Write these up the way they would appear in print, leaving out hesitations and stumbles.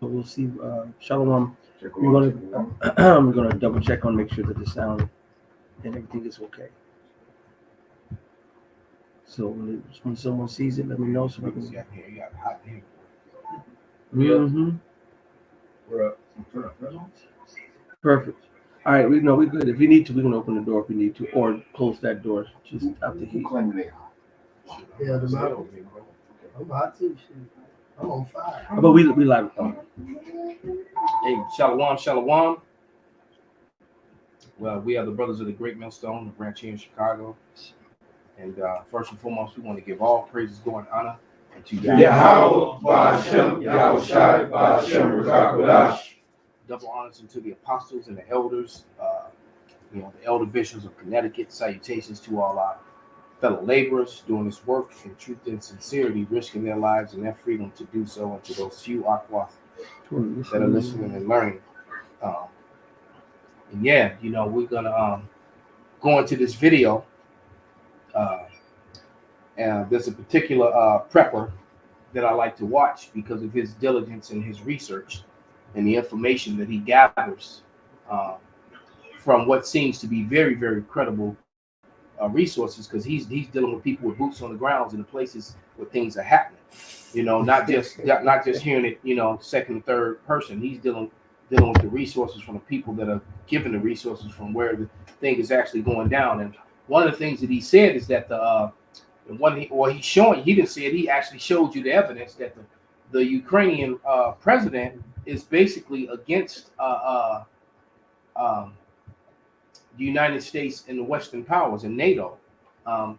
we'll see. Shalom. Check We're one, gonna check one. we're gonna double check on make sure that the sound and everything is okay. So when someone sees it, let me know so we can. Yeah, here, you got hot here. Mm-hmm. We're up. Perfect. All right, we know we're good. If we need to, we can open the door if we need to, or close that door just out the Who heat. claiming they hot? Yeah, the Stay mouth. over here, bro. I'm hot too. Shit. I'm on fire. But we live. Hey, Shalom, Shalom. Well, we are the Brothers of the Great Millstone, the branch here in Chicago. And first and foremost, we want to give all praises, glory, and honor unto Yahweh. Yahweh, Ba'ashem, Yahweh Shai, Ba'ashem, Rakakwadash. Double honors unto the apostles and the elders, the elder bishops of Connecticut. Salutations to all our fellow laborers doing this work in truth and sincerity, risking their lives and their freedom to do so, and to those few aquas that are listening and learning. And yeah, we're gonna go into this video. And there's a particular prepper that I like to watch because of his diligence and his research and the information that he gathers from what seems to be very, very credible resources, because he's dealing with people with boots on the grounds in the places where things are happening. Not just hearing it, second and third person. He's dealing with the resources from the people that are given the resources from where the thing is actually going down. And one of the things that he said is that he didn't say it, he actually showed you the evidence that the Ukrainian president is basically against the United States and the Western powers and NATO.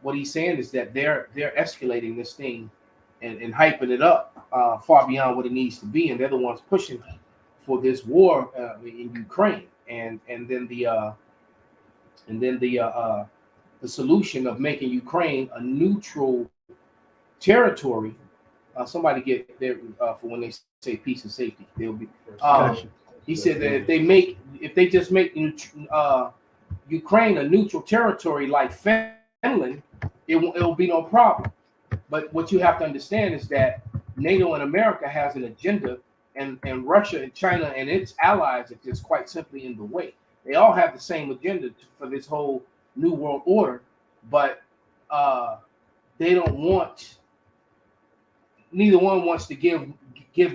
What he's saying is that they're escalating this thing and hyping it up far beyond what it needs to be, and they're the ones pushing for this war in Ukraine, and then the solution of making Ukraine a neutral territory. Somebody get there for when they say peace and safety. They'll be. He said that if they just make Ukraine a neutral territory like Finland, it'll be no problem. But what you have to understand is that NATO and America has an agenda, and Russia and China and its allies are just quite simply in the way. They all have the same agenda for this whole New World Order, but they don't want. Neither one wants to give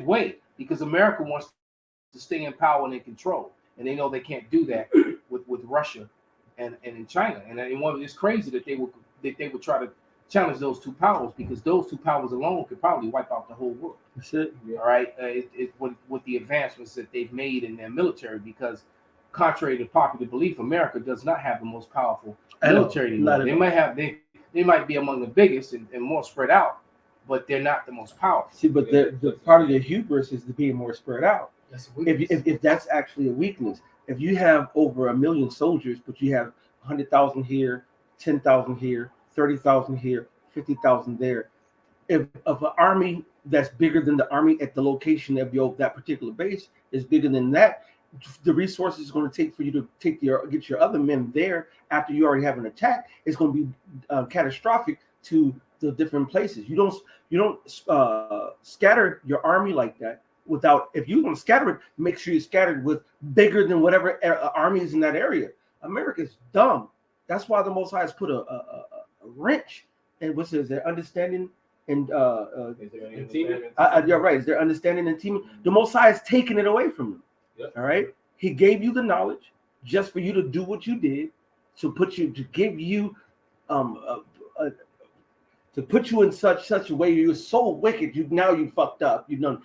way, because America wants to stay in power and in control, and they know they can't do that with Russia and in China. And it's crazy that they would try to challenge those two powers, because those two powers alone could probably wipe out the whole world. That's it. All right, with the advancements that they've made in their military, because contrary to popular belief, America does not have the most powerful military. They might be among the biggest and more spread out, but they're not the most powerful. See, but the part of their hubris is to be more spread out. If that's actually a weakness, if you have over 1 million soldiers, but you have 100,000 here, 10,000 here, 30,000 here, 50,000 there, if an army that's bigger than the army at the location of that particular base is bigger than that, the resources it's going to take for you to get your other men there after you already have an attack is going to be catastrophic to the different places. You don't scatter your army like that without. If you're going to scatter it, make sure you scatter it with bigger than whatever army is in that area. America's dumb. That's why the Most High has put a wrench in which is their understanding and you're right. Is their understanding and teaming. The Most High has taken it away from them. Yep. All right. He gave you the knowledge just for you to do what you did, to give you to put you in such a way you're so wicked. You fucked up. You done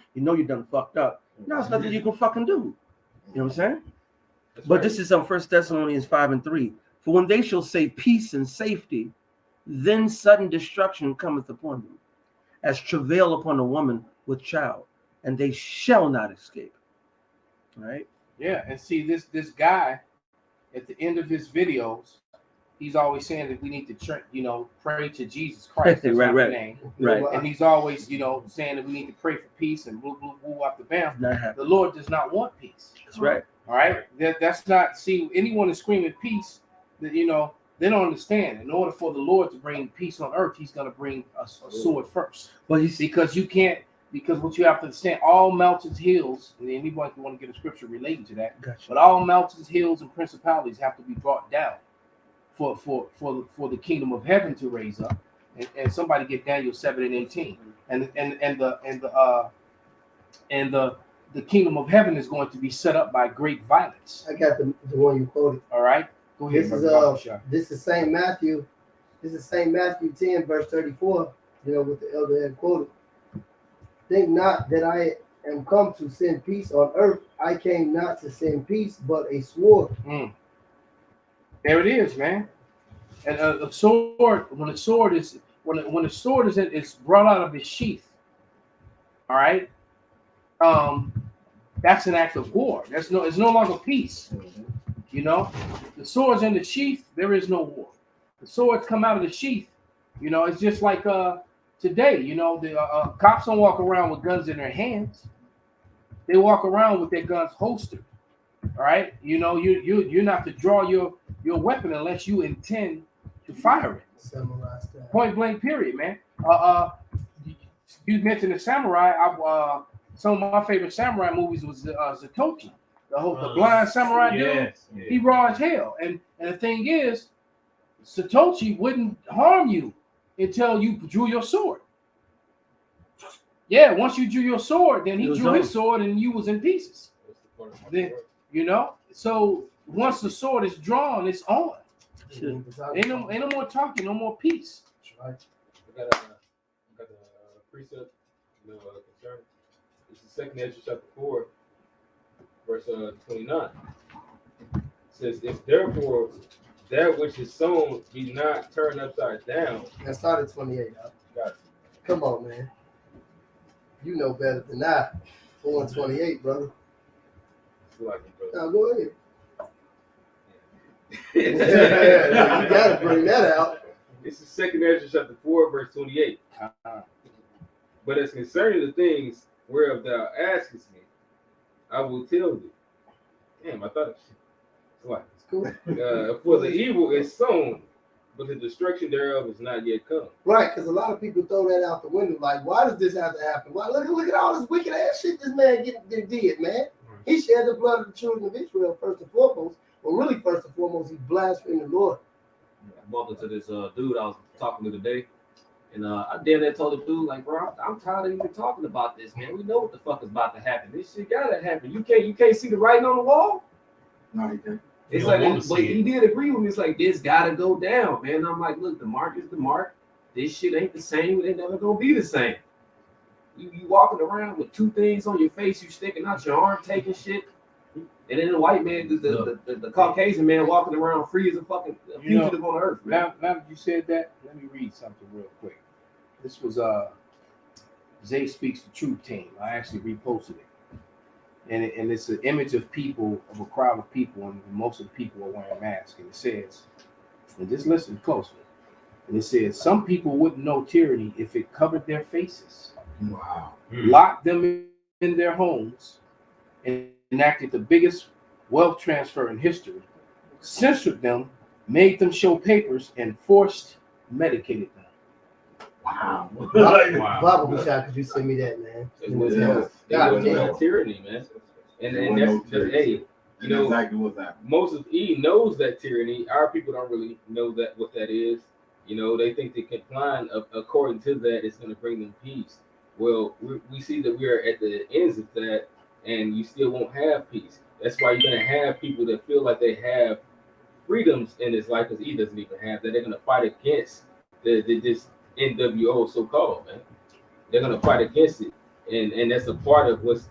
fucked up. Now it's nothing you can fucking do. You know what I'm saying? But right. This is on 1 Thessalonians 5:3. For when they shall say peace and safety, then sudden destruction cometh upon them, as travail upon a woman with child, and they shall not escape. Right? Yeah, and see this guy at the end of his videos, he's always saying that we need to pray to Jesus Christ. That's right. Name. Right. And he's always saying that we need to pray for peace and woo up the bam. The Lord does not want peace. That's right. All right. That's not. See, anyone is screaming peace. That they don't understand. In order for the Lord to bring peace on earth, He's going to bring a sword first. Well, because you can't because what you have to understand, all mountains, hills, and anybody can want to get a scripture relating to that, Gotcha. but all mountains, hills, and principalities have to be brought down for the kingdom of heaven to raise up. And somebody get Daniel 7:18, and the kingdom of heaven is going to be set up by great violence. I got the one you quoted. All right, go ahead. This is Saint Matthew. This is Saint Matthew 10 verse 34. You know what the elder had quoted. Think not that I am come to send peace on earth. I came not to send peace, but a sword. There it is, man. And a sword, when a sword is it's brought out of its sheath. All right. That's an act of war. It's no longer peace. You know, the sword's in the sheath, there is no war. The swords come out of the sheath. You know, it's just like today. You know, the cops don't walk around with guns in their hands. They walk around with their guns holstered. All right. You know, you're not to draw your weapon unless you intend to fire it. Samurai style. Point blank. Period, man. You mentioned the samurai. Some of my favorite samurai movies was Zatoichi, the blind samurai dude. Yes. He raw as hell, and the thing is, Satoshi wouldn't harm you until you drew your sword. Yeah, once you drew your sword, then he drew his sword and you was in pieces. Then, you know, so once the sword is drawn, it's on. Ain't no more talking, no more peace. Right. I got a precept, concern. This is 2 Ezra chapter 4, verse 29. It says, if therefore that which is sown be not turned upside down. That started 28. Got it. Come on, man. You know better than that. 4 and 28, brother. Like it, Now go ahead. You gotta bring that out. This is 2 Ezra chapter 4, verse 28. But as concerning the things whereof thou askest me, I will tell thee. Damn, I thought it was Cool. for the evil is sown, but the destruction thereof is not yet come. Right, because a lot of people throw that out the window. Like, why does this have to happen? Why look at all this wicked ass shit this man did, man. He shed the blood of the children of Israel first and foremost. Well, really, first and foremost, he blasphemed the Lord. I bumped into this dude I was talking to today, and I damn near told the dude, like, bro, I'm tired of even talking about this, man. We know what the fuck is about to happen. This shit gotta happen. You can't see the writing on the wall. No, you can't. It's like, but he did agree with me. It's like, this gotta go down, man. I'm like, look, the mark is the mark. This shit ain't the same. It ain't never gonna be the same. You walking around with two things on your face, you sticking out your arm, taking shit. And then the white man, the Caucasian man walking around free as a fucking fugitive on earth. Man. Now that you said that, let me read something real quick. This was Zay Speaks the Truth team. I actually reposted it. And it's an image of people, of a crowd of people, and most of the people are wearing masks. And it says, and just listen closely. And it says, some people wouldn't know tyranny if it covered their faces. Wow. Locked them in their homes, and enacted the biggest wealth transfer in history, censored them, made them show papers, and forced medicated them. Wow. Bible shot, could you send me that, man? It was tyranny, man. And that's hey, you know, exactly what's happening. most of E knows that tyranny. Our people don't really know that what that is. You know, they think they complying according to that it's going to bring them peace. Well, we see that we are at the ends of that, and you still won't have peace. That's why you're going to have people that feel like they have freedoms in this life, because E doesn't even have that. They're going to fight against this NWO, so-called, man. They're going to fight against it, and that's a part of what's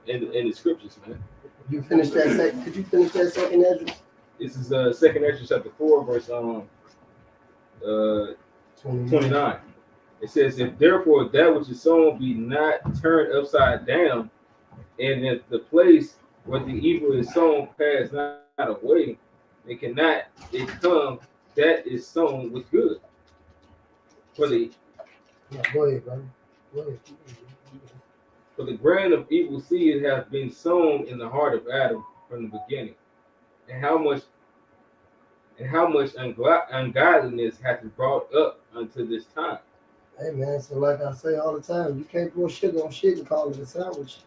in the scriptures, man. You finish that could you finish that second Ezra? This is 2 Ezra chapter 4, verse 29. It says, if therefore that which is sown be not turned upside down, and if the place where the evil is sown pass not away, it cannot it come that is sown with good. For the Go ahead, brother. Go ahead. For the grain of evil seed hath been sown in the heart of Adam from the beginning, and how much ungodliness hath brought up unto this time. Hey man, so like I say all the time, you can't pour sugar on shit and call it a sandwich.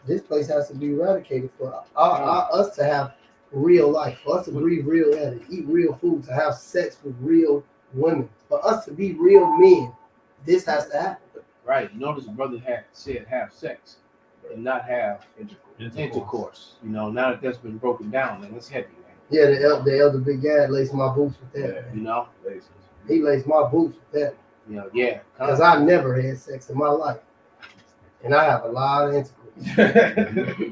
This place has to be eradicated for us to have real life, for us to breathe real air, to eat real food, to have sex with real women, for us to be real men. This has to happen. Right. You notice the brother said have sex and not have intercourse. You know, now that that's been broken down, man, it's heavy, man. Yeah, the elder big guy laced my boots with that. You know, he laced my boots with that. You know, yeah. Because I never had sex in my life, and I have a lot of intercourse.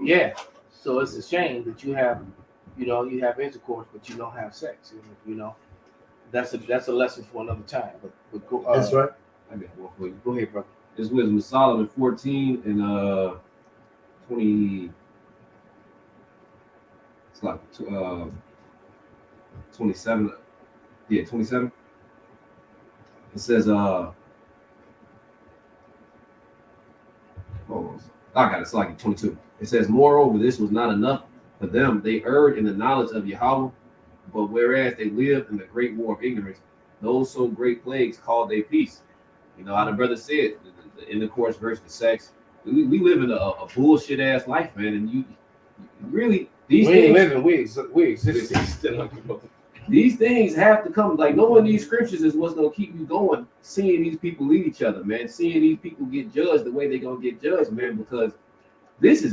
Yeah. So it's a shame that you have intercourse, but you don't have sex. You know, that's a lesson for another time. But go, that's right. I got one for you. Go ahead, brother. This Wisdom of Solomon 14 and 20. It's like 27. Yeah, 27. It says oh, I got it. It's like 22. It says, moreover, this was not enough for them. They erred in the knowledge of Yahweh, but whereas they lived in the great war of ignorance, those so great plagues called they peace. You know how the brother said, the intercourse versus the sex. We live in a bullshit ass life, man. And you really these we things ain't living. We exist. These things have to come. Like, no one of these scriptures is what's gonna keep you going. Seeing these people lead each other, man. Seeing these people get judged the way they're gonna get judged, man. Because this is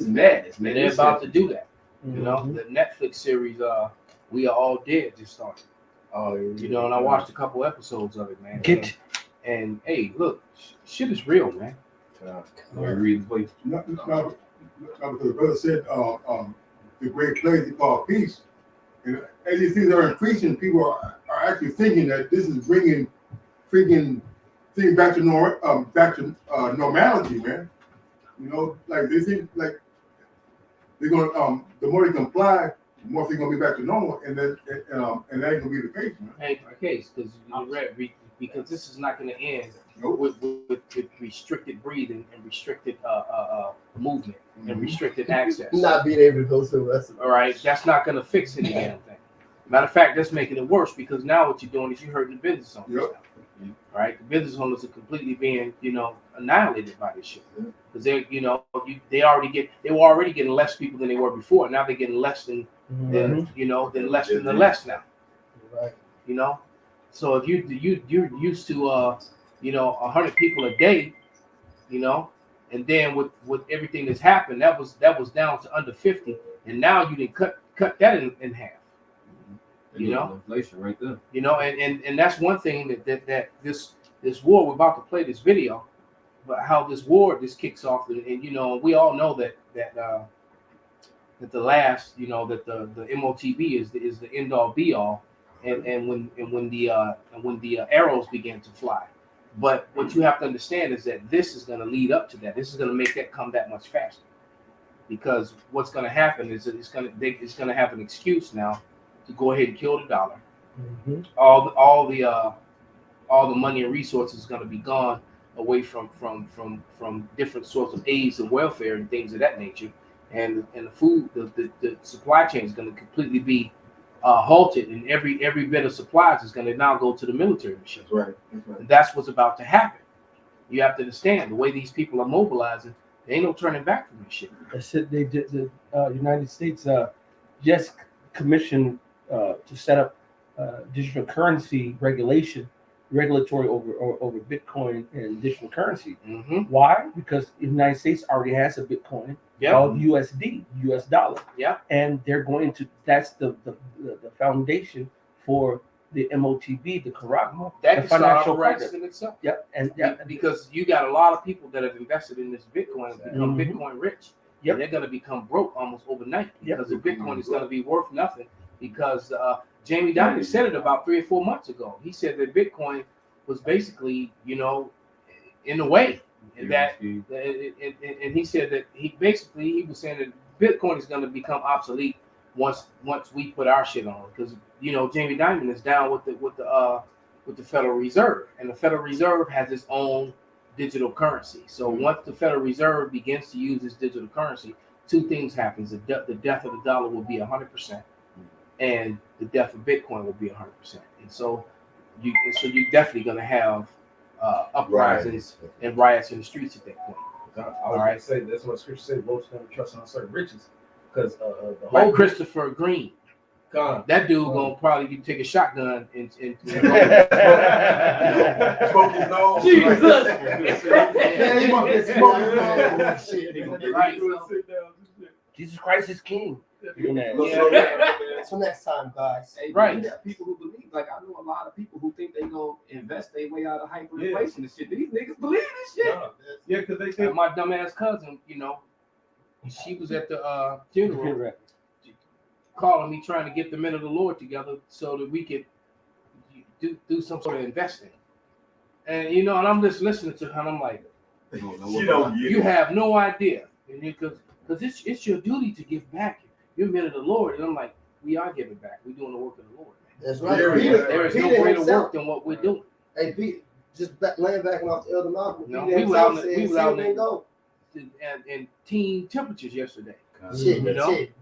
madness, man. They're about to do that. You know, the Netflix series, We Are All Dead just started. You know, and I watched a couple episodes of it, man. And hey, look, shit is real, man. Read the place. No, because the brother said the great place he called peace. And as these things are increasing, people are actually thinking that this is bringing freaking things back to normality, man. You know, like they think like they're gonna the more they comply, the more they're gonna be back to normal, and that ain't gonna be the case, man. Ain't the case because this is not going to end with restricted breathing and restricted movement and restricted access. Not being able to go to a restaurant. All right, that's not going to fix any damn thing. Matter of fact, that's making it worse because now what you're doing is you're hurting the business owners. Yep. All right, the business owners are completely being, annihilated by this shit because they were already getting less people than they were before. Now they're getting less than less than the less now. Right. You know, so if you're used to 100 people a day, and then with everything that's happened, that was down to under 50, and now you didn't cut that in half. Inflation right there. And that's one thing that this war, we're about to play this video, but how this war kicks off, and we all know that the last, that the MOTB is the end all be all, and when the arrows begin to fly. But what you have to understand is that this is going to lead up to that. This is going to make that come that much faster, because what's going to happen is that it's going to have an excuse now to go ahead and kill the dollar. Mm-hmm. All the money and resources is going to be gone away from different sorts of aids and welfare and things of that nature, and the food, the supply chain is going to completely be halted, and every bit of supplies is going to now go to the military machine. That's right. That's right. And that's what's about to happen. You have to understand the way these people are mobilizing. There ain't no turning back from this shit. That's it. They did. The United States just commissioned to set up digital currency regulatory over Bitcoin and digital currency. Mm-hmm. Why? Because the United States already has a Bitcoin called USD, US dollar. Yeah. And they're going to. That's the foundation for the MOTB, the Karagma, that the financial rights in itself. Yep. And because you got a lot of people that have invested in this Bitcoin and become Bitcoin rich. Yep. And they're going to become broke almost overnight because the Bitcoin is going to be worth nothing. Because Jamie Dimon said it about 3 or 4 months ago. He said that Bitcoin was basically, in a way, and he said that he was saying that Bitcoin is going to become obsolete once we put our shit on, because Jamie Dimon is down with the Federal Reserve, and the Federal Reserve has its own digital currency. So once the Federal Reserve begins to use this digital currency, two things happens: the death of the dollar will be 100%. And the death of Bitcoin will be 100%. And so so you're definitely gonna have uprisings and riots in the streets at that point. I was going to say that's what Scripture says. Most don't trust on certain riches, because the Like whole Christopher Green, God, that dude gonna probably take a shotgun and Smoke his nose. Jesus. Yeah, he want to smoke his nose. Shit. Right. Jesus Christ is King. Until next time, guys. Hey, Right. You got people who believe, like I know a lot of people who think they gonna invest their way out of hyperinflation and shit. These niggas believe this shit. yeah, because they And think my dumbass cousin, she was at the funeral calling me trying to get the men of the Lord together so that we could do some sort of investing. And and I'm just listening to her and I'm like, you have no idea. And because it's your duty to give back. You're men of the Lord. And I'm like, we are giving back. We're doing the work of the Lord, man. That's right. There is no greater work than what we're doing. Hey, Pete, just laying back off the Elder Malcolm. No, Peter we were out himself in- we said, were out "See in- and go." And teen temperatures yesterday. Shit, You know? shit.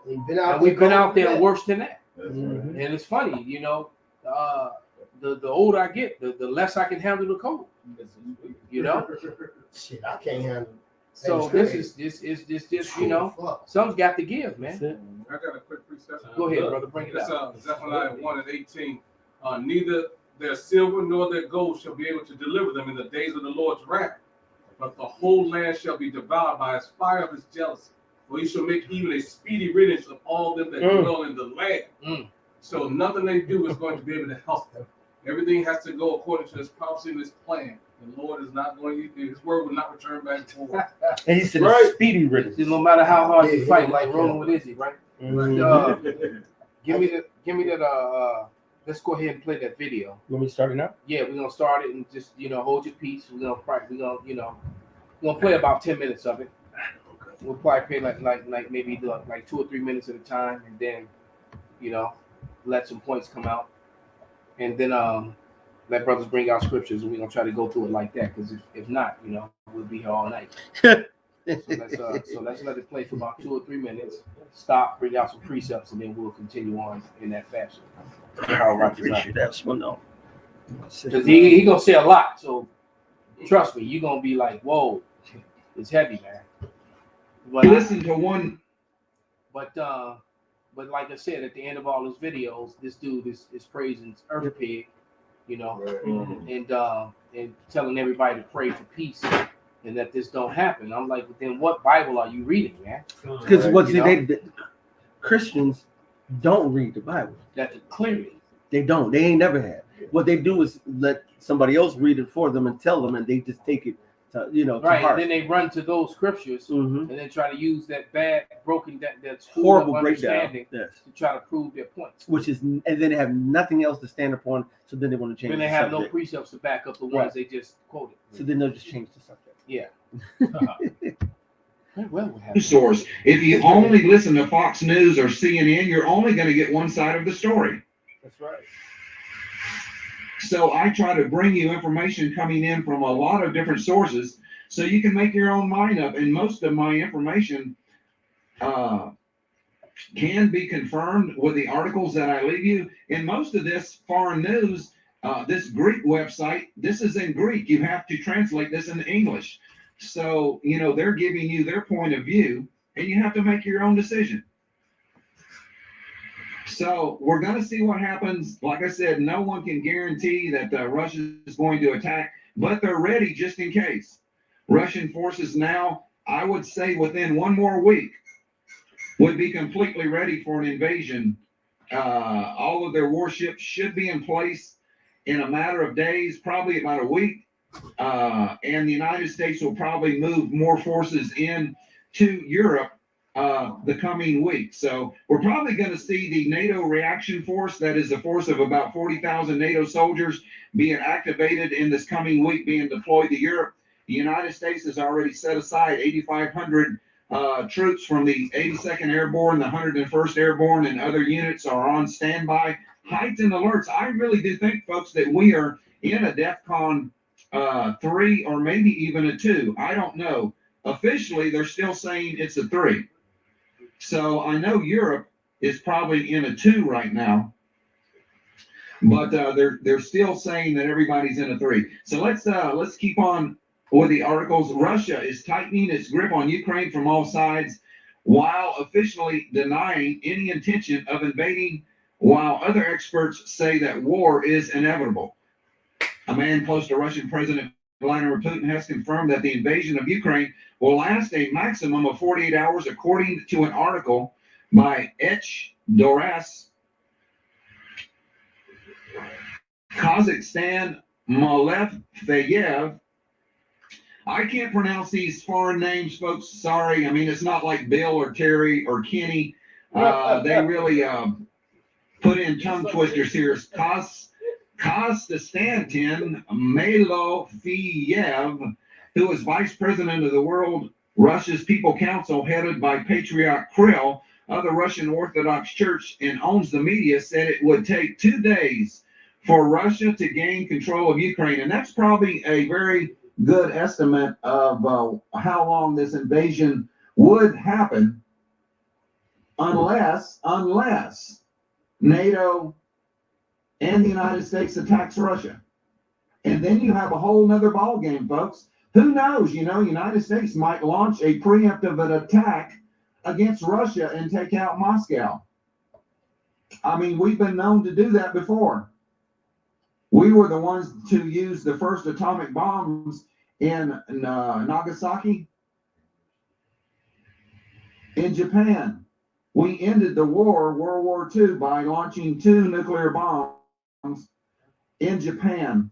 We've been out And we've been out there cold. worse than that. Mhm. And it's funny, the older I get, the less I can handle the cold. Shit, I can't handle it. So That's this is Fuck. some's got to give, man. I got a quick precept. Go ahead, brother, bring it That's up. Zephaniah 1:18. Neither their silver nor their gold shall be able to deliver them in the days of the Lord's wrath, but the whole land shall be devoured by his fire of his jealousy. For he shall make even a speedy riddance of all them that dwell in the land. So nothing they do is going to be able to help them. Everything has to go according to his prophecy and his plan. The Lord is not going to, his word will not return back to him. And he said, speedy riddance. No matter how hard you Yeah, fight, yeah, like yeah. rolling with Izzy, right? Mhm. Give me that. Let's go ahead and play that video. Let me start it now. Yeah, we're gonna start it and just hold your peace. We're gonna play about 10 minutes of it. We'll probably play like maybe like 2 or 3 minutes at a time, and then let some points come out, and then let brothers bring out scriptures, and we're gonna try to go through it like that. Because if not, we'll be here all night. So let's let it play for about 2 or 3 minutes. Stop, bring out some precepts, and then we'll continue on in that fashion. I appreciate that one though. Because he gonna say a lot. So trust me, you're gonna be like, whoa, it's heavy, man. But Listen to one. But like I said, at the end of all his videos, this dude is praising Earth Pig, and telling everybody to pray for peace and that this don't happen. I'm like, then what Bible are you reading, man? Because Christians don't read the Bible. That clearly They don't. They ain't never had. What they do is let somebody else read it for them and tell them, and they just take it to to right. heart. And then they run to those scriptures Mhm. and then try to use that bad, broken, that Horrible breakdown. understanding Yes. to try to prove their points. Which is, and then they have nothing else to stand upon, so then they want to change. Then they the have no subject. precepts to back up the ones Right. they just quoted. So then they'll just change the subject. Yeah. Source. If you only listen to Fox News or CNN, you're only going to get one side of the story. That's right. So I try to bring you information coming in from a lot of different sources so you can make your own mind up. And most of my information can be confirmed with the articles that I leave you. And most of this foreign news, this Greek website, this is in Greek. You have to translate this into English. So, they're giving you their point of view and you have to make your own decision. So we're going to see what happens. Like I said, no one can guarantee that Russia is going to attack, but they're ready just in case. Russian forces now, I would say within one more week, would be completely ready for an invasion. All of their warships should be in place in a matter of days, probably about a week. And the United States will probably move more forces in to Europe the coming week. So we're probably going to see the NATO reaction force, that is a force of about 40,000 NATO soldiers, being activated in this coming week, being deployed to Europe. The United States has already set aside 8,500 troops from the 82nd Airborne, the 101st Airborne, and other units are on standby. Heightened alerts. I really do think, folks, that we are in a DEFCON 3 or maybe even a 2. I don't know. Officially, they're still saying it's a 3. So I know Europe is probably in a 2 right now. but they're still saying that everybody's in a 3. So let's keep on with the articles. Russia is tightening its grip on Ukraine from all sides, while officially denying any intention of invading, while other experts say that war is inevitable. A man close to Russian President Vladimir Putin has confirmed that the invasion of Ukraine will last a maximum of 48 hours, according to an article by Doras, Kazakhstan, Malefeyev. I can't pronounce these foreign names, folks. Sorry. I mean, it's not like Bill or Terry or Kenny. They really put in tongue twisters here. Konstantin Malofeyev, who is vice president of the World Russia's People Council, headed by Patriarch Kirill of the Russian Orthodox Church, and owns the media, said it would take 2 days for Russia to gain control of Ukraine. And that's probably a very good estimate of how long this invasion would happen, unless NATO and the United States attacks Russia. And then you have a whole nother ball game, folks. Who knows? United States might launch a preemptive attack against Russia and take out Moscow. I mean, we've been known to do that before. We were the ones to use the first atomic bombs in Nagasaki, in Japan. We ended the war, World War II, by launching 2 nuclear bombs in Japan.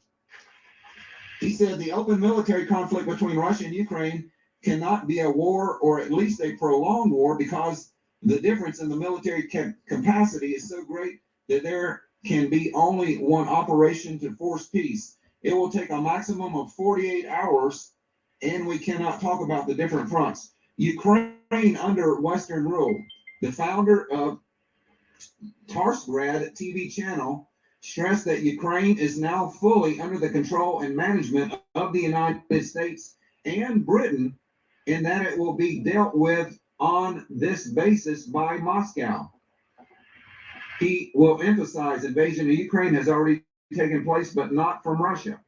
He said the open military conflict between Russia and Ukraine cannot be a war, or at least a prolonged war, because the difference in the military capacity is so great that there can be only one operation to force peace. It will take a maximum of 48 hours, and we cannot talk about the different fronts. Ukraine under Western rule. The founder of Tarsgrad TV channel stressed that Ukraine is now fully under the control and management of the United States and Britain, and that it will be dealt with on this basis by Moscow. He will emphasize invasion of Ukraine has already taken place, but not from Russia.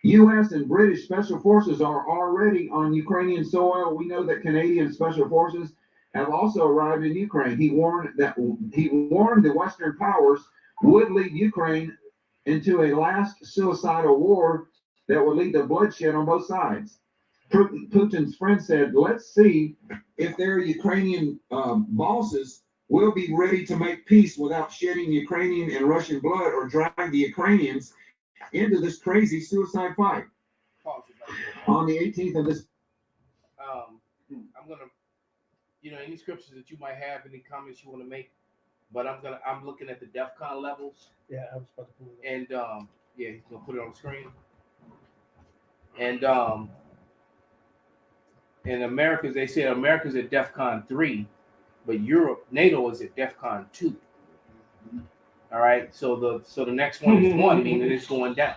U.S. and British special forces are already on Ukrainian soil. We know that Canadian special forces have also arrived in Ukraine. He warned the Western powers would lead Ukraine into a last suicidal war that would lead to bloodshed on both sides. Putin's friend said, let's see if their Ukrainian bosses will be ready to make peace without shedding Ukrainian and Russian blood, or drag the Ukrainians into this crazy suicide fight. On the 18th of this. I'm going to, any scriptures that you might have, any comments you want to make, but I'm looking at the DEFCON levels. Yeah, I was about to pull it up. And he's going to put it on the screen. And in America, they said America's at DEFCON 3, but NATO is at DEFCON 2. All right, so the next one is 1, meaning it's going down.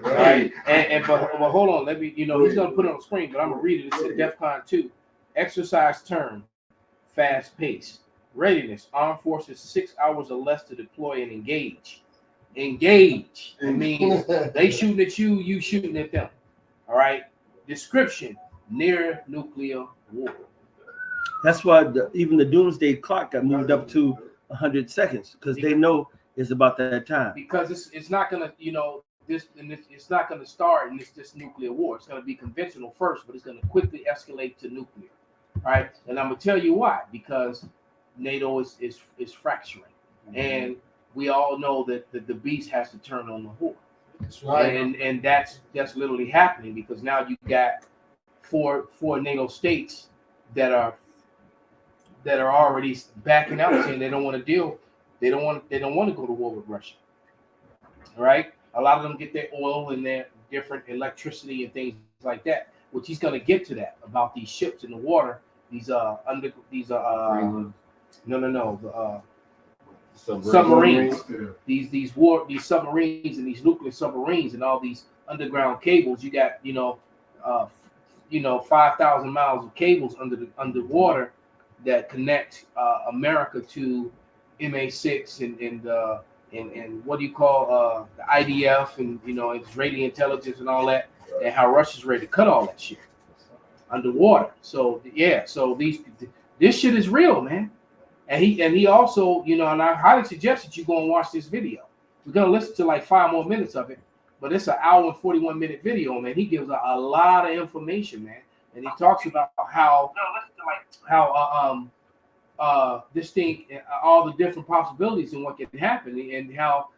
All right, but hold on, let me, he's gonna put it on the screen, but I'm gonna read it. It's at DEFCON 2. Exercise term, fast pace. Readiness, armed forces 6 hours or less to deploy and engage. Engage. It means they shooting at you, you shooting at them. All right. Description, near nuclear war. That's why even the doomsday clock got moved up to 100 seconds, because they know it's about that time. Because it's not gonna, it's not gonna start in this nuclear war. It's gonna be conventional first, but it's gonna quickly escalate to nuclear. Right? And I'm gonna tell you why. Because NATO is fracturing, and we all know that the beast has to turn on the whore. That's right. And that's literally happening, because now you got four NATO states that are already backing out, saying they don't want to deal. They don't want to go to war with Russia. All right. A lot of them get their oil and their different electricity and things like that. Which he's going to get to that about these ships in the water. Submarines. These submarines and these nuclear submarines and all these underground cables. You got 5,000 miles of cables underwater that connect America to MA6 and what do you call the IDF and Israeli intelligence and all that, and how Russia's ready to cut all that shit underwater. So so this shit is real, man. And he also, and I highly suggest that you go and watch this video. We're gonna listen to like 5 more minutes of it, but it's an hour and 41-minute video, man. He gives a lot of information, man, and he talks about how this thing, all the different possibilities and what can happen, and how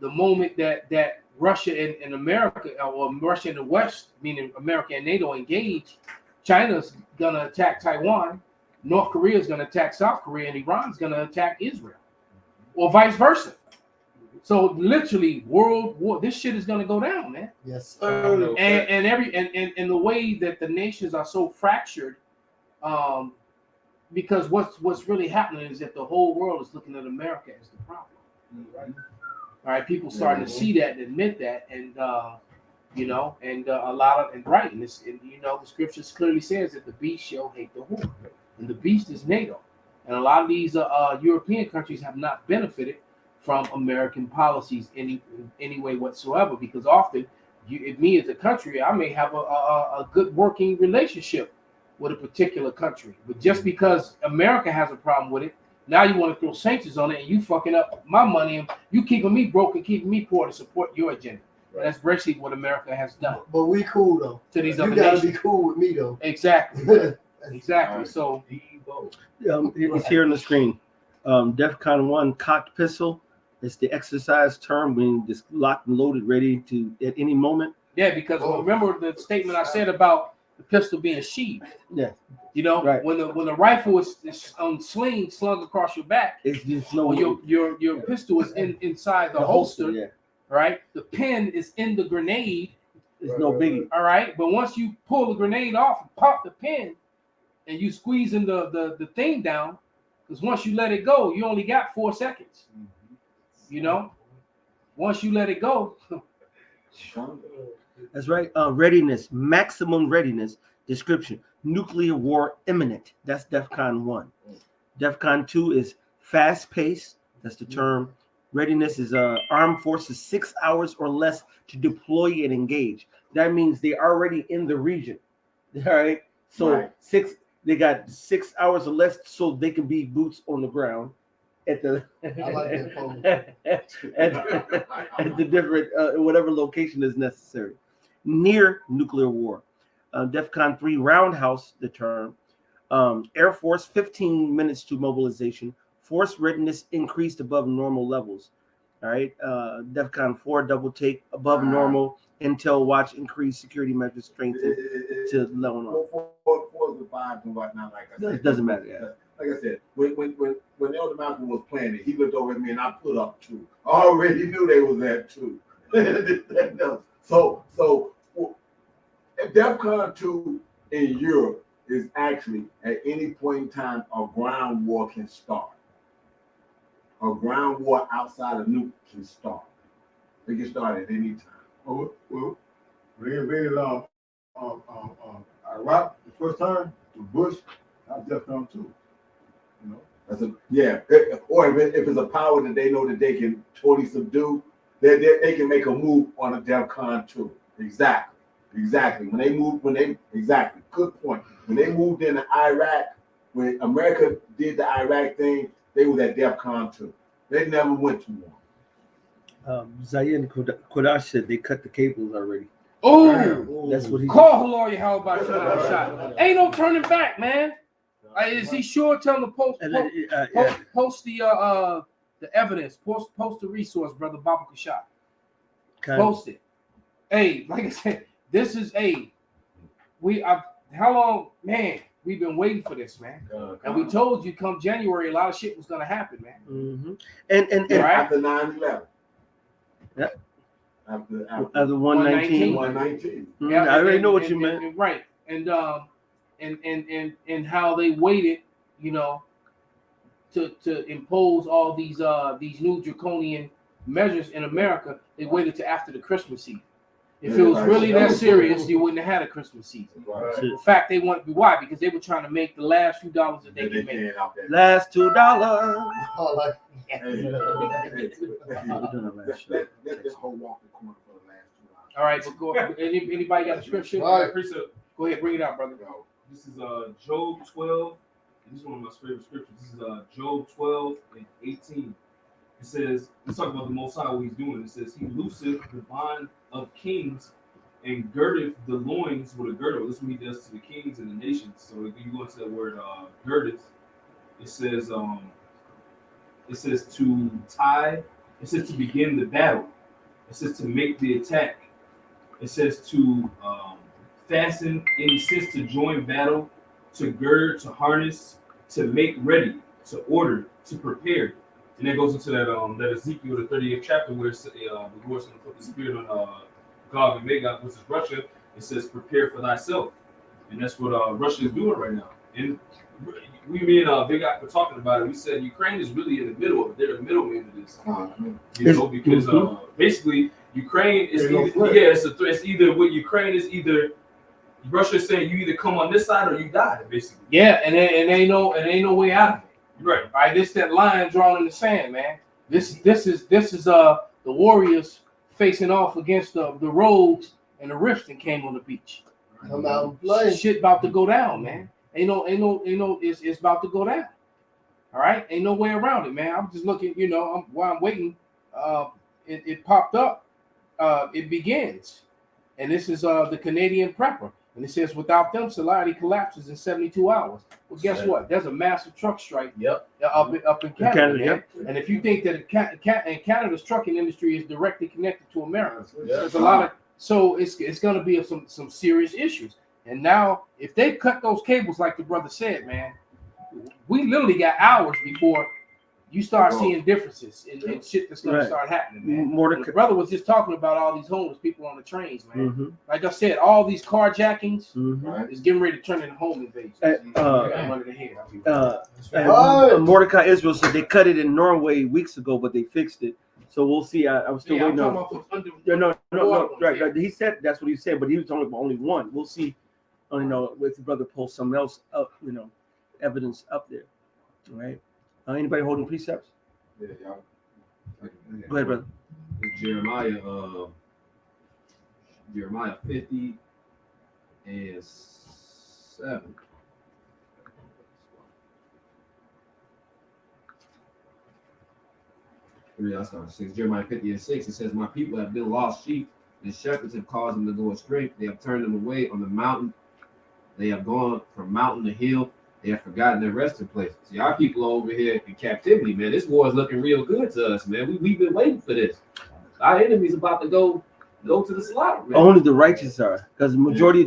the moment that Russia and America, or Russia and the West, meaning America and NATO, engage, China's gonna attack Taiwan, North Korea is gonna attack South Korea, and Iran's gonna attack Israel, or vice versa. So literally, world war. This shit is gonna go down, man. Yes, sir. And the way that the nations are so fractured, because what's really happening is that the whole world is looking at America as the problem. Right? All right, people starting to see that and admit that, and a lot of the scriptures clearly says that the beast shall hate the horn, and the beast is NATO, and a lot of these European countries have not benefited from American policies in any way whatsoever, because often me as a country, I may have a good working relationship with a particular country, but just because America has a problem with it, now you want to throw sanctions on it, and you fucking up my money, and you keeping me broke and keeping me poor to support your agenda. Right. And that's basically what America has done. But we cool though. To these you other gotta nations. Be cool with me though. Exactly. Exactly. So it's here on the screen. DEFCON 1 cocked pistol. It's the exercise term when just locked and loaded, ready to at any moment. Yeah, because remember the statement I said about the pistol being sheathed. Yeah. Right. When the rifle is on slung across your back, it's just no. Your pistol is inside the holster. Yeah. Right. The pin is in the grenade. It's no biggie. All right. But once you pull the grenade off, and pop the pin, and you squeezing the thing down, because once you let it go, you only got 4 seconds. Once you let it go. That's right. Readiness, maximum readiness. Description: nuclear war imminent. That's DEFCON 1. DEFCON 2 is fast pace. That's the term. Readiness is armed forces 6 hours or less to deploy and engage. That means they're already in the region. All right. So they got 6 hours or less so they can be boots on the ground at the at the different whatever location is necessary. Near nuclear war. DEFCON 3 roundhouse, the term. Air Force 15 minutes to mobilization. Force readiness increased above normal levels. All right. DEFCON 4 double take above normal. Intel watch increased security measures strengthened to level up. 4 to 5 and whatnot. Like I said, it doesn't matter. Yeah. Like I said, when Elder Malcolm was playing it, he looked over at me and I put up 2. I already knew they was at 2. So DEFCON 2 in Europe is actually at any point in time a ground war can start. A ground war outside of nuke can start. It can start at any time. Well, when they invaded Iraq the first time with Bush, that was DEFCON 2. Or if it's a power that they know that they can totally subdue, they can make a move on a DEFCON 2. Exactly. Good point. When they moved into Iraq, when America did the Iraq thing, they was at DEFCON 2. They never went to war. Zayn Kodash said they cut the cables already. Oh, that's what he call lawyer. How about shot? Ain't no turning back, man. Is he sure? Tell him to post the evidence. Post the resource, brother Baba Kashad. Post it. Hey, like I said, this is how long, man? We've been waiting for this, man. And we told you come January, a lot of shit was gonna happen, man. Mm-hmm. And right? After 9/11. Yeah. After 119. 119. Yeah, I already know what you meant. Right. And how they waited, to impose all these new draconian measures in America. They waited to after the Christmas season. If it was really that serious, you wouldn't have had a Christmas season. Right. In fact, they wanted to. Why? Because they were trying to make the last few dollars that they could make. Last $2. Let this whole walk the corner for the last 2 hours. All right, but go. Anybody got a scripture? All right. Go ahead, bring it out, brother. This is Job 12. This is one of my favorite scriptures. This is Job 12 and 18. It says, let's talk about the Most High, what he's doing. It says, he looseth the bond of kings and girdeth the loins with a girdle. This is what he does to the kings and the nations. So if you go into that word girdeth, it says to tie, it says to begin the battle. It says to make the attack. It says to fasten, in a sense, to join battle, to gird, to harness, to make ready, to order, to prepare. And that goes into that Ezekiel, the 30th chapter, where the Lord's going to put the spirit on Gog and Magog, which is Russia. It says, prepare for thyself. And that's what Russia is doing right now. And me and Big Eye were talking about it. We said Ukraine is really in the middle of it. They're the middleman of this. You know, because basically Ukraine is it's either what Ukraine is either Russia is saying you either come on this side or you die, basically. Yeah, and ain't no way out of it. Right. All right, this that line drawn in the sand, man. This is the Warriors facing off against the Rogues and the Rifts that came on the beach. Come out and play. Shit about to go down, man. Ain't no, it's about to go down. All right, ain't no way around it, man. I'm just looking, while I'm waiting, it popped up. It begins, and this is the Canadian prepper, and it says without them, society collapses in 72 hours. Well, guess what? There's a massive truck strike. Up in Canada. Yep. And if you think that Canada's trucking industry is directly connected to America, there's a lot of it's going to be some serious issues. And now, if they cut those cables, like the brother said, man, we literally got hours before you start seeing differences in shit that's going to start happening, man. The brother was just talking about all these homeless people on the trains, man. Mm-hmm. Like I said, all these carjackings is getting ready to turn into home invasions. Mordecai Israel said they cut it in Norway weeks ago, but they fixed it. So we'll see. I was still waiting on. No, right. He said that's what he said, but he was talking about only one. We'll see. With the brother post something else up, evidence up there. All right. Anybody holding precepts? Yeah, y'all. Go ahead, brother. It's Jeremiah 50 and 7. I started 6. Jeremiah 50 and 6. It says, my people have been lost sheep, and shepherds have caused them to go astray. They have turned them away on the mountain. They have gone from mountain to hill. They have forgotten their resting places. See, our people are over here in captivity, man. This war is looking real good to us, man. We've been waiting for this. Our enemy's about to go to the slaughter, man. Only the righteous are, because the majority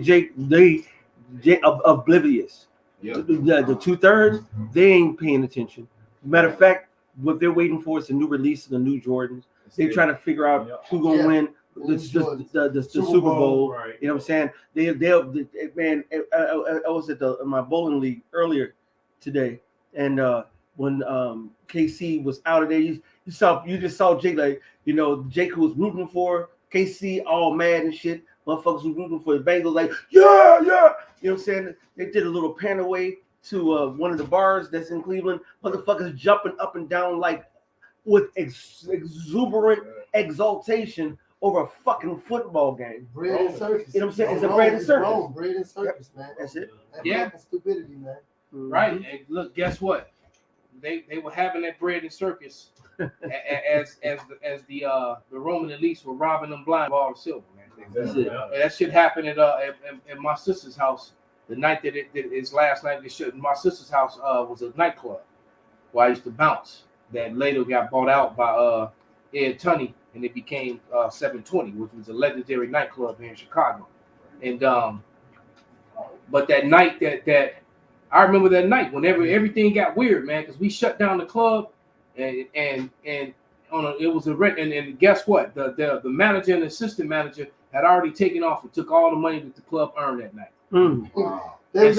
of oblivious. Yep. The 2/3, they ain't paying attention. Matter of fact, what they're waiting for is a new release of the new Jordans. They're trying to figure out who's gonna win the Super Bowl. Right. You know what I'm saying? Man, I was at my bowling league earlier today, and when KC was out of there, you just saw Jake, like, Jake, who was rooting for KC, all mad and shit. Motherfuckers who rooting for the Bengals, like, yeah. You know what I'm saying? They did a little pan away to one of the bars that's in Cleveland. Motherfuckers jumping up and down like with exuberant exaltation over a fucking football game. Bread and circus. You know what I'm saying? It's a bread and circus. Bread and circus, man. That's it. That's stupidity, man. Right. And look, guess what? They were having that bread and circus as the Roman elites were robbing them blind of all the silver, man. That's it. That shit happened at my sister's house the night that it's last night. My sister's house was a nightclub where I used to bounce. That later got bought out by Ed Tunney, and it became 720, which was a legendary nightclub here in Chicago. And but that night that I remember that night whenever everything got weird, man, because we shut down the club and it was and guess what? The manager and assistant manager had already taken off and took all the money that the club earned that night. Wow. You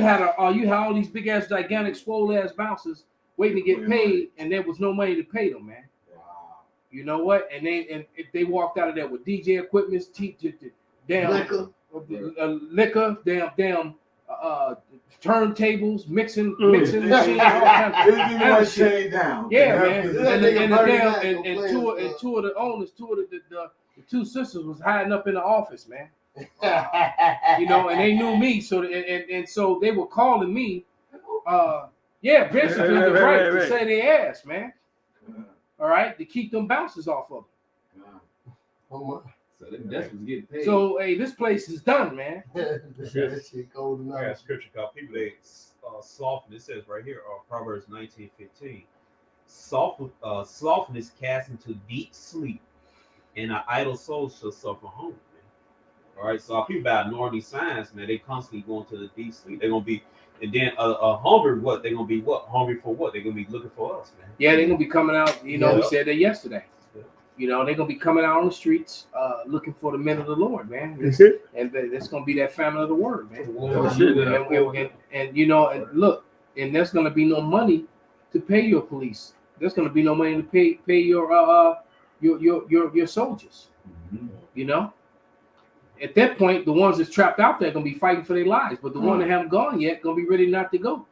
had all these big ass gigantic swole ass bouncers waiting to get paid, and there was no money to pay them, man. Wow. You know what? And they walked out of there with DJ equipment, damn liquor, damn turntables, mixing machines, all kinds of shit. down. Yeah, man. And two of the owners, the two sisters was hiding up in the office, man. You know, and they knew me, so and so they were calling me. Basically the right to say their ass, man. All right, to keep them bouncers off of them. Oh So that's what's getting paid. So hey, this place is done, man. That shit cold I got enough. scripture called people they soften. It says right here, Proverbs 19:15. Softness cast into deep sleep, and an idle soul shall suffer hunger. All right, so our people about ignoring these signs, man, they constantly going to the deep sleep. They're gonna be, and then hungry. What they're gonna be? What hungry for? What they're gonna be looking for us, man. Yeah, they're gonna be coming out. You know, we said that yesterday. You know, they're gonna be coming out on the streets, looking for the men of the Lord, man. That's it. And it's gonna be that famine of the word, man. That's it. And you know, and look, and there's gonna be no money to pay your police. There's gonna be no money to pay your soldiers. You know. At that point, the ones that's trapped out there are gonna be fighting for their lives, but the one that haven't gone yet gonna be ready not to go,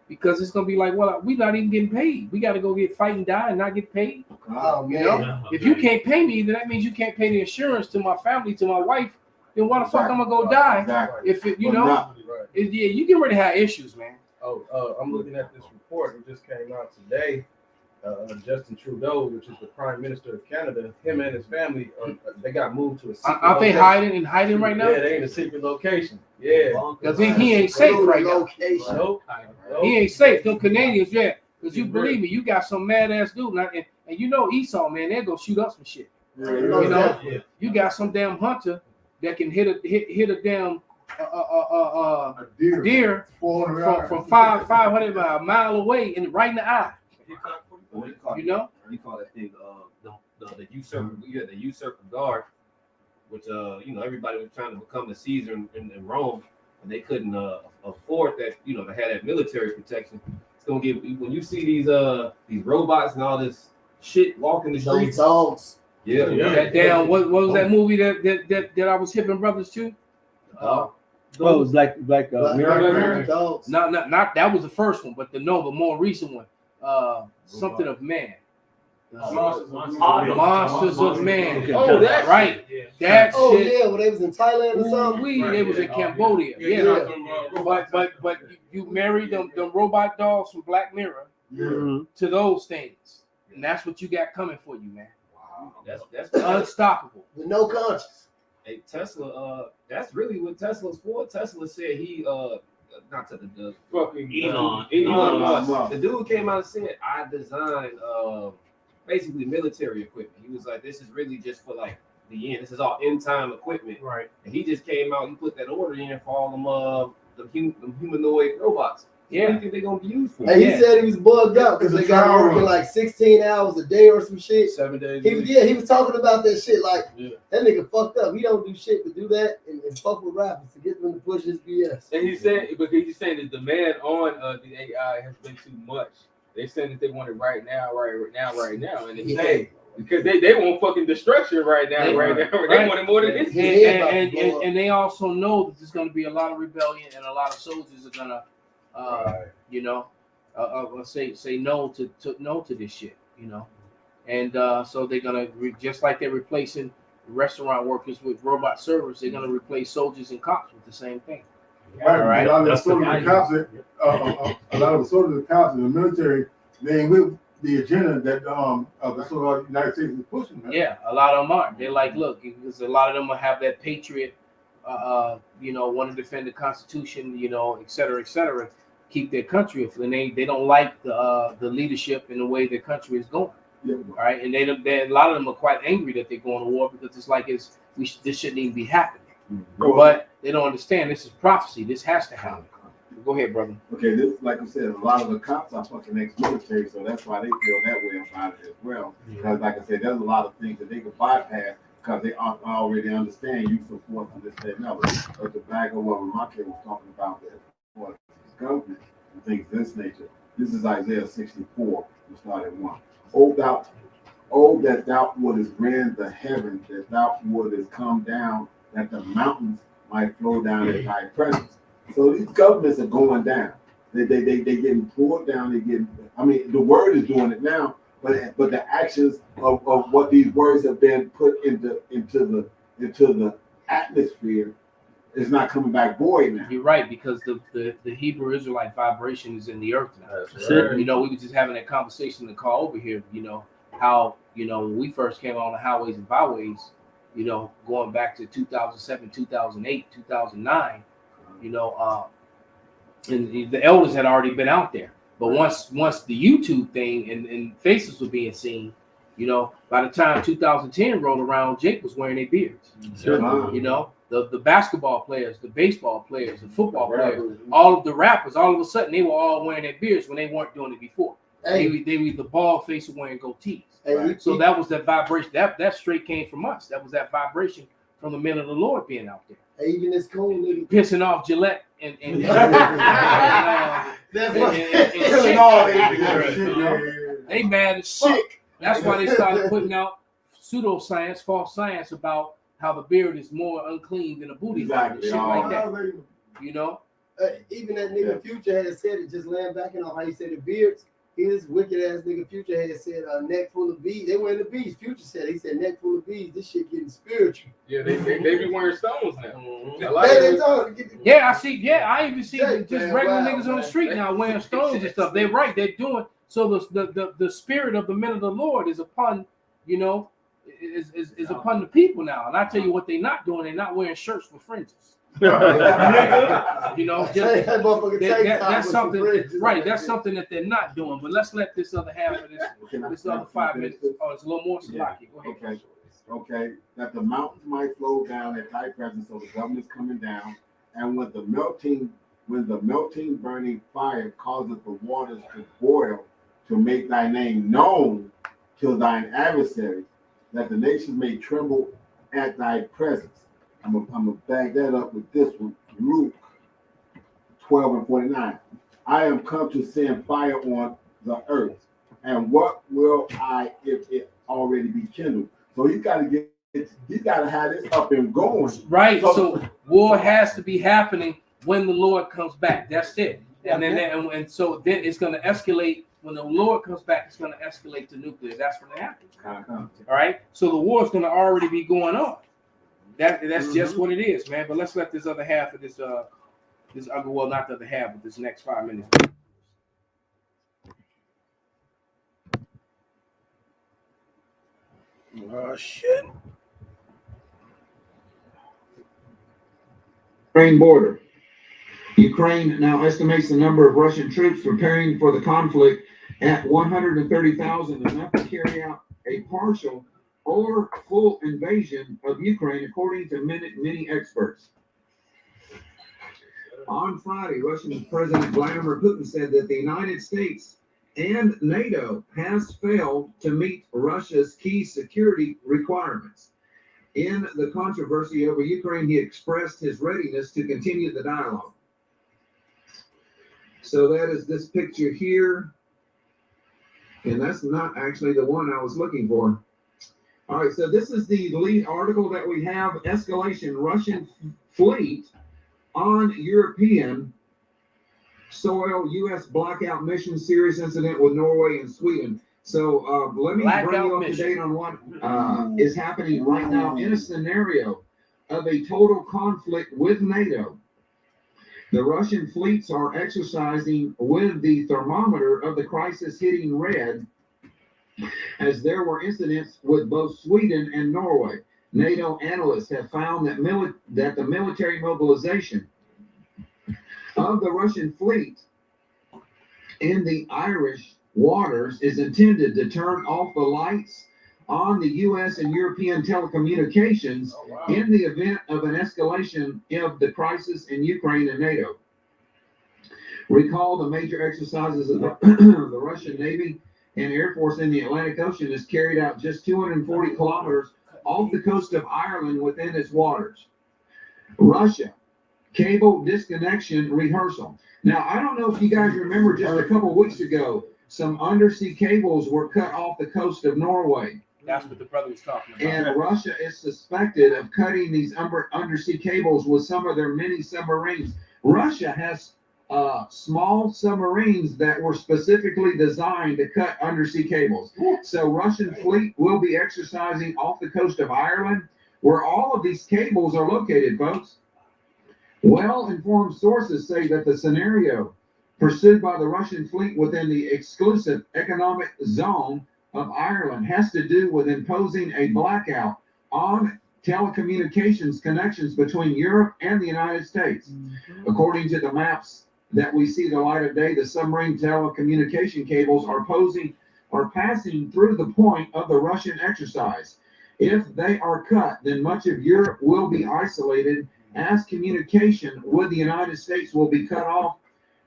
because it's gonna be like, well, we're not even getting paid. We got to go get fight and die and not get paid. Oh man. You know, if you can't pay me, then that means you can't pay the insurance to my family, to my wife. Then why the fuck I'm gonna go die? Exactly. If it, you know, you get ready to have issues, man. I'm looking at this report. It just came out today. Justin Trudeau, which is the Prime Minister of Canada, him and his family, they got moved to a secret Aren't they location. hiding right now? Yeah, they in a secret location. Yeah. Because he ain't safe right now. Nope. He ain't safe. Them Canadians, yeah. Because you believe me, you got some mad ass dude, and you know Esau, man, they're gonna shoot up some shit. You know, you got some damn hunter that can hit a damn deer from 500 a mile away and right in the eye. You know, you call that thing the usurper. You had the usurper guard, which you know, everybody was trying to become the Caesar in Rome, and they couldn't afford that. You know, to have that military protection. It's gonna give, when you see these robots and all this shit walking the streets. Dogs. Yeah. That damn what was that movie that I was hipping brothers to? It was like Mirror. Dogs. Not that was the first one, but the more recent one. Something of man. Monsters of Man. Oh, that's right. That Oh shit. yeah, when they was in Thailand or something. They was in Cambodia. Yeah. But you married them robot dolls from Black Mirror to those things, and that's what you got coming for you, man. Wow. That's unstoppable. With no conscience. Hey, Tesla. That's really what Tesla's for. Tesla said he not to the fucking Elon Musk. The dude came out and said, I designed basically military equipment. He was like, this is really just for like the end. This is all end time equipment. Right. And he just came out, he put that order in for all them humanoid robots. Yeah. What do you think they're gonna be used for? And he said he was bugged out because they got working like 16 hours a day or some shit. 7 days. He was talking about that shit like that nigga fucked up. He don't do shit to do that and fuck with rappers to get them to push his BS. And he said, because he's saying that the demand on the AI has been too much. They're saying that they want it right now, and they say because they want fucking destruction right now. They want it more than this. And they also know that there's going to be a lot of rebellion and a lot of soldiers are gonna, you know, say no to this shit, you know, and so they're gonna just like they're replacing restaurant workers with robot servers, they're gonna replace soldiers and cops with the same thing. Right. A lot of the soldiers and cops in the military, they ain't with the agenda that the United States is pushing. Man. Yeah, a lot of them are. They're like, look, because a lot of them will have that patriot, you know, want to defend the Constitution, you know, et cetera, keep their country. And they don't like the leadership and the way their country is going. Yeah. All right, and a lot of them are quite angry that they're going to war because it's like this shouldn't even be happening. Mm-hmm. But they don't understand this is prophecy. This has to happen. Go ahead, brother. Okay, this, like I said, a lot of the cops are fucking ex-military, so that's why they feel that way about it as well. Because, like I said, there's a lot of things that they can bypass because they already understand use of force and this, that, and other. But the back of what Ramake was talking about, what government and things of this nature. This is Isaiah 64. We'll start at 1. Oh, that thou wouldest rend the heavens, that thou wouldest come down, that the mountains might flow down in thy presence. So these governments are going down. They getting pulled down. They getting. I mean, the word is doing it now, but the actions of what these words have been put into the atmosphere is not coming back void now. You're right, because the Hebrew Israelite vibration is in the earth now. That's right. You know, we were just having that conversation in the call over here. You know how when we first came on the highways and byways. You know, going back to 2007, 2008, 2009. You know, and the elders had already been out there. But once the YouTube thing and faces were being seen, you know, by the time 2010 rolled around, Jake was wearing their beards. Sure. You know, the basketball players, the baseball players, the football players, all of the rappers, all of a sudden they were all wearing their beards when they weren't doing it before. They were the bald face of wearing goatees. So that was that vibration. That straight came from us. That was that vibration from the men of the Lord being out there. Even this cool nigga pissing off Gillette and they mad as fuck. That's why they started putting out pseudoscience, false science about how the beard is more unclean than a booty hole and shit like that. You know? Even that nigga Future had said it, just laying back and on how he said the beards. His wicked ass nigga Future had said neck full of bees. They were in the bees. Future said, he said neck full of bees. This shit getting spiritual. Yeah, they be wearing stones now. Yeah, I see. Yeah, I even see just regular niggas on the street now wearing stones and stuff. They're right. They're doing so. The spirit of the men of the Lord is upon is upon the people now. And I tell you what, they're not doing. They're not wearing shirts with fringes. You know, that's something, right? That's something that they're not doing. But let's let this other half of this other 5 minutes. Oh, it's a little more Salaki. Go ahead. Okay. That the mountains might flow down at thy presence, so the government's coming down, and when the melting burning fire causes the waters to boil, to make thy name known to thine adversaries, that the nations may tremble at thy presence. I'm gonna back that up with this one, Luke 12:49. I am come to send fire on the earth, and what will I if it already be kindled? So he's got to have this up and going. Right. So war has to be happening when the Lord comes back. That's it. And then so then it's going to escalate. When the Lord comes back, it's going to escalate to nuclear. That's when it happens. All right. So the war is going to already be going on. That's just what it is, man. But let's let this other half of this well, not the other half, but this next 5 minutes. Oh shit. Ukraine border. Ukraine now estimates the number of Russian troops preparing for the conflict at 130,000, enough to carry out a partial or full invasion of Ukraine, according to many experts. On Friday, Russian President Vladimir Putin said that the United States and NATO has failed to meet Russia's key security requirements. In the controversy over Ukraine, he expressed his readiness to continue the dialogue. So that is this picture here. And that's not actually the one I was looking for. All right, so this is the lead article that we have. Escalation, Russian fleet on European soil, U.S. blackout mission, serious incident with Norway and Sweden. So let me bring you up to date on what is happening right now in a scenario of a total conflict with NATO. The Russian fleets are exercising with the thermometer of the crisis hitting red, as there were incidents with both Sweden and Norway. NATO analysts have found that the military mobilization of the Russian fleet in the Irish waters is intended to turn off the lights on the U.S. and European telecommunications in the event of an escalation of the crisis in Ukraine and NATO. Recall the major exercises of the Russian Navy and Air Force in the Atlantic Ocean is carried out just 240 kilometers off the coast of Ireland within its waters. Russia, cable disconnection rehearsal. Now, I don't know if you guys remember just a couple weeks ago, some undersea cables were cut off the coast of Norway. That's what the brother was talking about. And Russia is suspected of cutting these undersea cables with some of their mini submarines. Russia has small submarines that were specifically designed to cut undersea cables. So Russian fleet will be exercising off the coast of Ireland, where all of these cables are located, folks. Well-informed sources say that the scenario pursued by the Russian fleet within the exclusive economic zone of Ireland has to do with imposing a blackout on telecommunications connections between Europe and the United States. According to the maps that we see the light of day, the submarine telecommunication cables are passing through the point of the Russian exercise. If they are cut, then much of Europe will be isolated as communication with the United States will be cut off.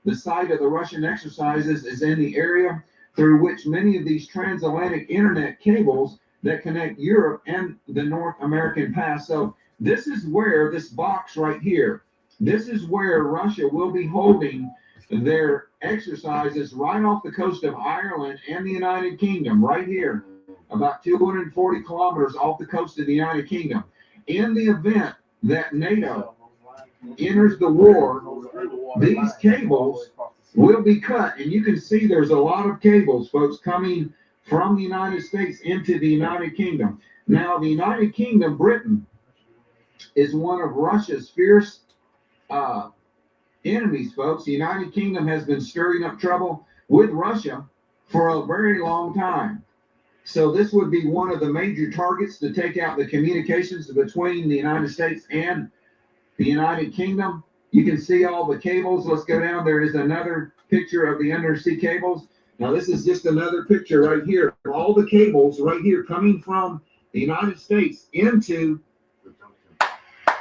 The site of the Russian exercises is in the area through which many of these transatlantic internet cables that connect Europe and the North American pass. So this is where this box right here, this is where Russia will be holding their exercises right off the coast of Ireland and the United Kingdom, right here, about 240 kilometers off the coast of the United Kingdom. In the event that NATO enters the war, these cables will be cut. And you can see there's a lot of cables, folks, coming from the United States into the United Kingdom. Now, the United Kingdom, Britain, is one of Russia's fierce enemies, folks. The United Kingdom has been stirring up trouble with Russia for a very long time. So this would be one of the major targets to take out the communications between the United States and the United Kingdom. You can see all the cables. Let's go down. There is another picture of the undersea cables. Now, this is just another picture right here. All the cables right here coming from the United States into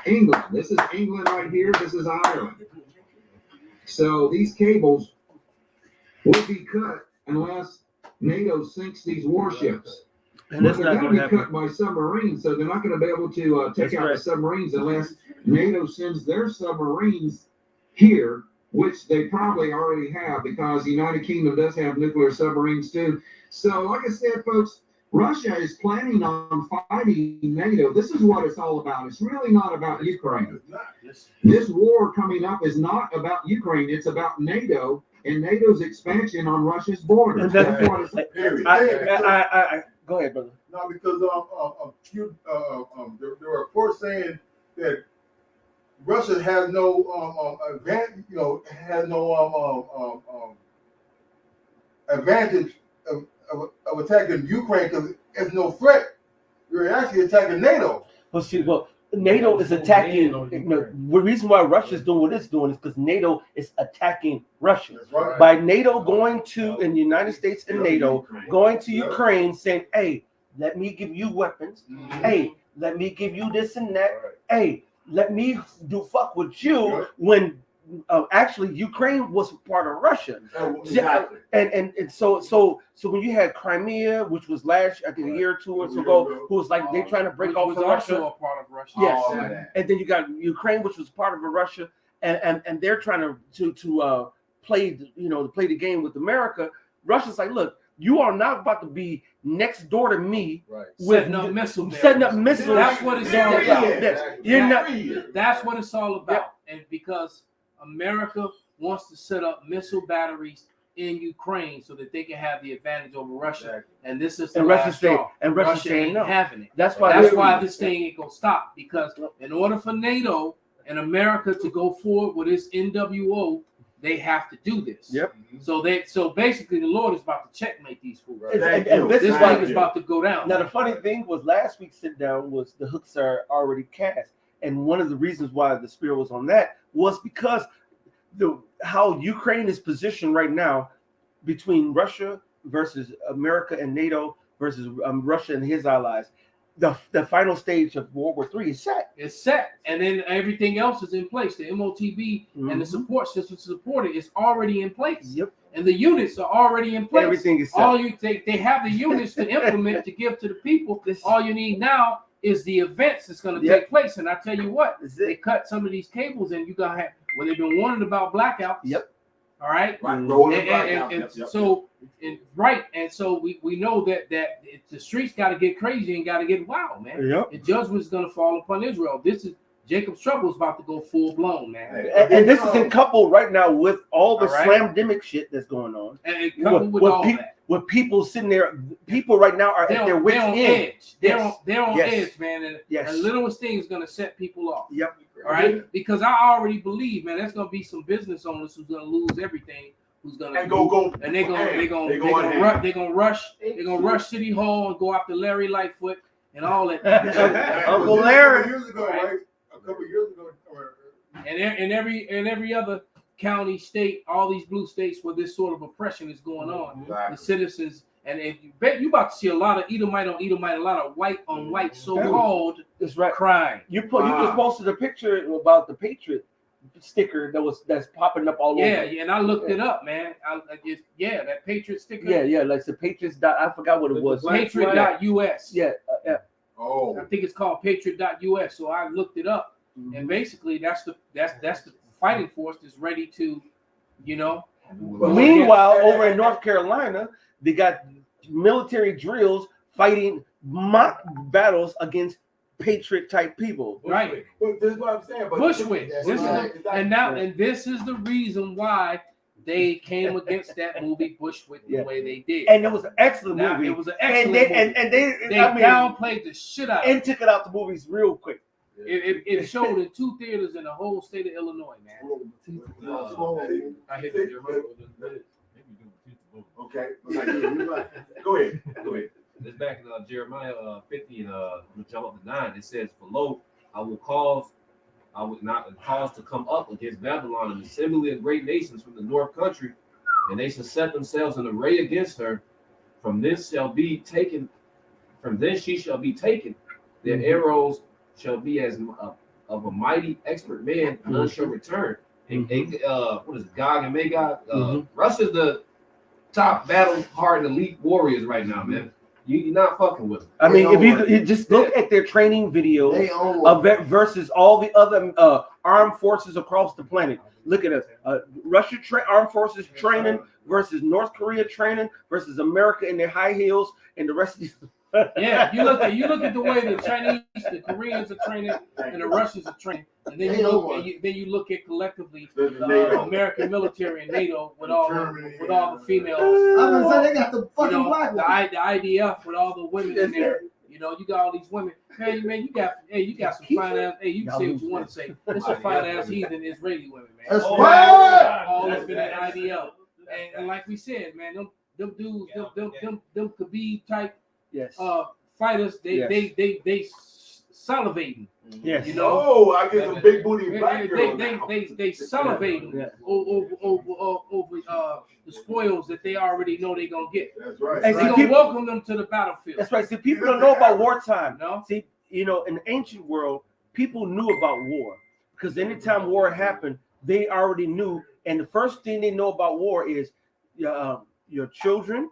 England. This is England right here. This is Ireland. So these cables will be cut unless NATO sinks these warships. And they're going to be cut by submarines, so they're not going to be able to take out the submarines unless NATO sends their submarines here, which they probably already have because the United Kingdom does have nuclear submarines too. So, like I said, folks, Russia is planning on fighting NATO. This is what it's all about. It's really not about Ukraine. This war coming up is not about Ukraine. It's about NATO and NATO's expansion on Russia's borders. That's what it's go ahead, brother. No, because there were reports saying that Russia has no advantage, has no advantage of attacking Ukraine because it's no threat. You're actually attacking NATO. Well, NATO is attacking. The reason why Russia is doing what it's doing is because NATO is attacking Russia. Right. By NATO going to, in the United States and NATO going to Ukraine, saying, "Hey, let me give you weapons. Hey, let me give you this and that. Hey, let me do fuck with you." When actually Ukraine was part of Russia. Exactly. And so when you had Crimea, which was last, I think, a year or two ago, who was like they trying to break off from Russia. Also a part of Russia. Yes. And then you got Ukraine, which was part of Russia, and they're trying to play the game with America. Russia's like, look, you are not about to be next door to me with setting up missiles. That's what it's all about. You're not. That's what it's all about. And because America wants to set up missile batteries in Ukraine so that they can have the advantage over Russia. And this is the last straw. And Russia ain't no. having it. That's why this thing ain't gonna stop. Because in order for NATO and America to go forward with this NWO, they have to do this. Yep. So basically the Lord is about to checkmate these fools. And this thing is about to go down. Now the funny thing was last week's sit down was the hooks are already cast. And one of the reasons why the Spirit was on that was because how Ukraine is positioned right now between Russia versus America and NATO versus Russia and his allies. The final stage of World War III is set. It's set, and then everything else is in place. The MOTB and the support system to support it is already in place. Yep. And the units are already in place. Everything is set. All they have the units to implement to give to the people. All you need now is the events that's going to take place. And I tell you what, they cut some of these cables, and you got to have, well, they've been warning about blackouts. Yep. All right. So we know that the streets got to get crazy and got to get wild, man. Yep. The judgment is going to fall upon Israel. This is Jacob's Trouble is about to go full blown, man. And this is in couple right now with all the All right. slamdemic shit that's going on. And coupled with all that. With people sitting there, people right now are at their wits' on end. edge. They're on Yes. edge, man. And Yes. the littlest thing is gonna set people off. Yep. All right. Because I already believe, man, there's gonna be some business owners who's gonna lose everything. Who's gonna And go and they're gonna rush City Hall and go after Larry Lightfoot and all that. Uncle Larry. A couple years ago, And every other county, state, all these blue states where this sort of oppression is going on, the citizens, and you about to see a lot of Edomite on Edomite, a lot of white on white so-called That's right. crime. You just posted a picture about the Patriot sticker that's popping up all over. Yeah, and I looked it up, man. That Patriot sticker. Yeah, like the Patriots. I forgot what it was. Patriot.us. Yeah. Oh. I think it's called Patriot.us. So I looked it up, and basically that's the fighting force that's ready to, Meanwhile, over in North Carolina, they got military drills fighting mock battles against patriot type people. Right. But this is what I'm saying. But Bushwick. And this is the reason why they came against that movie Bushwick the way they did. And it was an excellent movie. It was an excellent movie. And they downplayed the shit out of it. And took it out the movies real quick. It showed in 2 theaters in the whole state of Illinois, man. I hit the Okay. Go ahead. It's back in Jeremiah 50 and we'll jump up to 9. It says, "For lo, I would not cause to come up against Babylon an assembly of great nations from the north country, and they shall set themselves in array against her. From thence she shall be taken. Their arrows shall be as of a mighty expert man, and none shall return." And what is it, Gog and Magog? Russia's the top battle hardened elite warriors right now, man. You're not fucking with them. I mean, if you just look at their training videos of it versus all the other armed forces across the planet. Look at us. Russia armed forces training versus North Korea training versus America in their high heels and the rest of these. Yeah, you look at the way the Chinese, the Koreans are training, and the Russians are training, and then you look at collectively the American military and NATO with all the females. I'm gonna say they got the fucking black ones. The IDF with all the women in there. You got all these women. Hey man, you got some fine ass. Hey, you can say what you want to say. There's some fine ass heathen Israeli women, man. That's right. All up in that IDF, and like we said, man, them dudes, them Khabib type. Yes. Fighters, they salivating. Yes. I get some big booty black girls. They salivating over the spoils that they already know they're gonna get. That's right. And they're gonna welcome them to the battlefield. That's right. See, people don't know about wartime. No. See, in the ancient world, people knew about war because anytime war happened, they already knew. And the first thing they know about war is your children,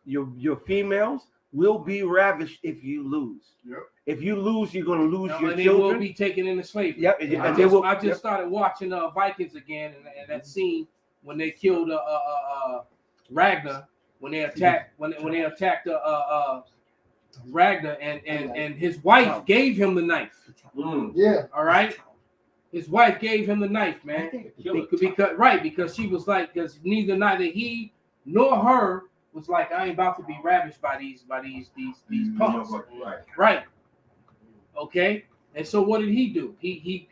your females will be ravished if you lose. Yep. If you lose, you're going to lose your and children. they will be taken into slavery. Yep. I just started watching Vikings again, and that scene when they killed Ragnar, when they attacked Ragnar, and his wife gave him the knife. Yeah. All right. His wife gave him the knife, man. Because she was like, because neither he nor her was like, I ain't about to be ravished by these punks. Right. Okay. And so what did he do? He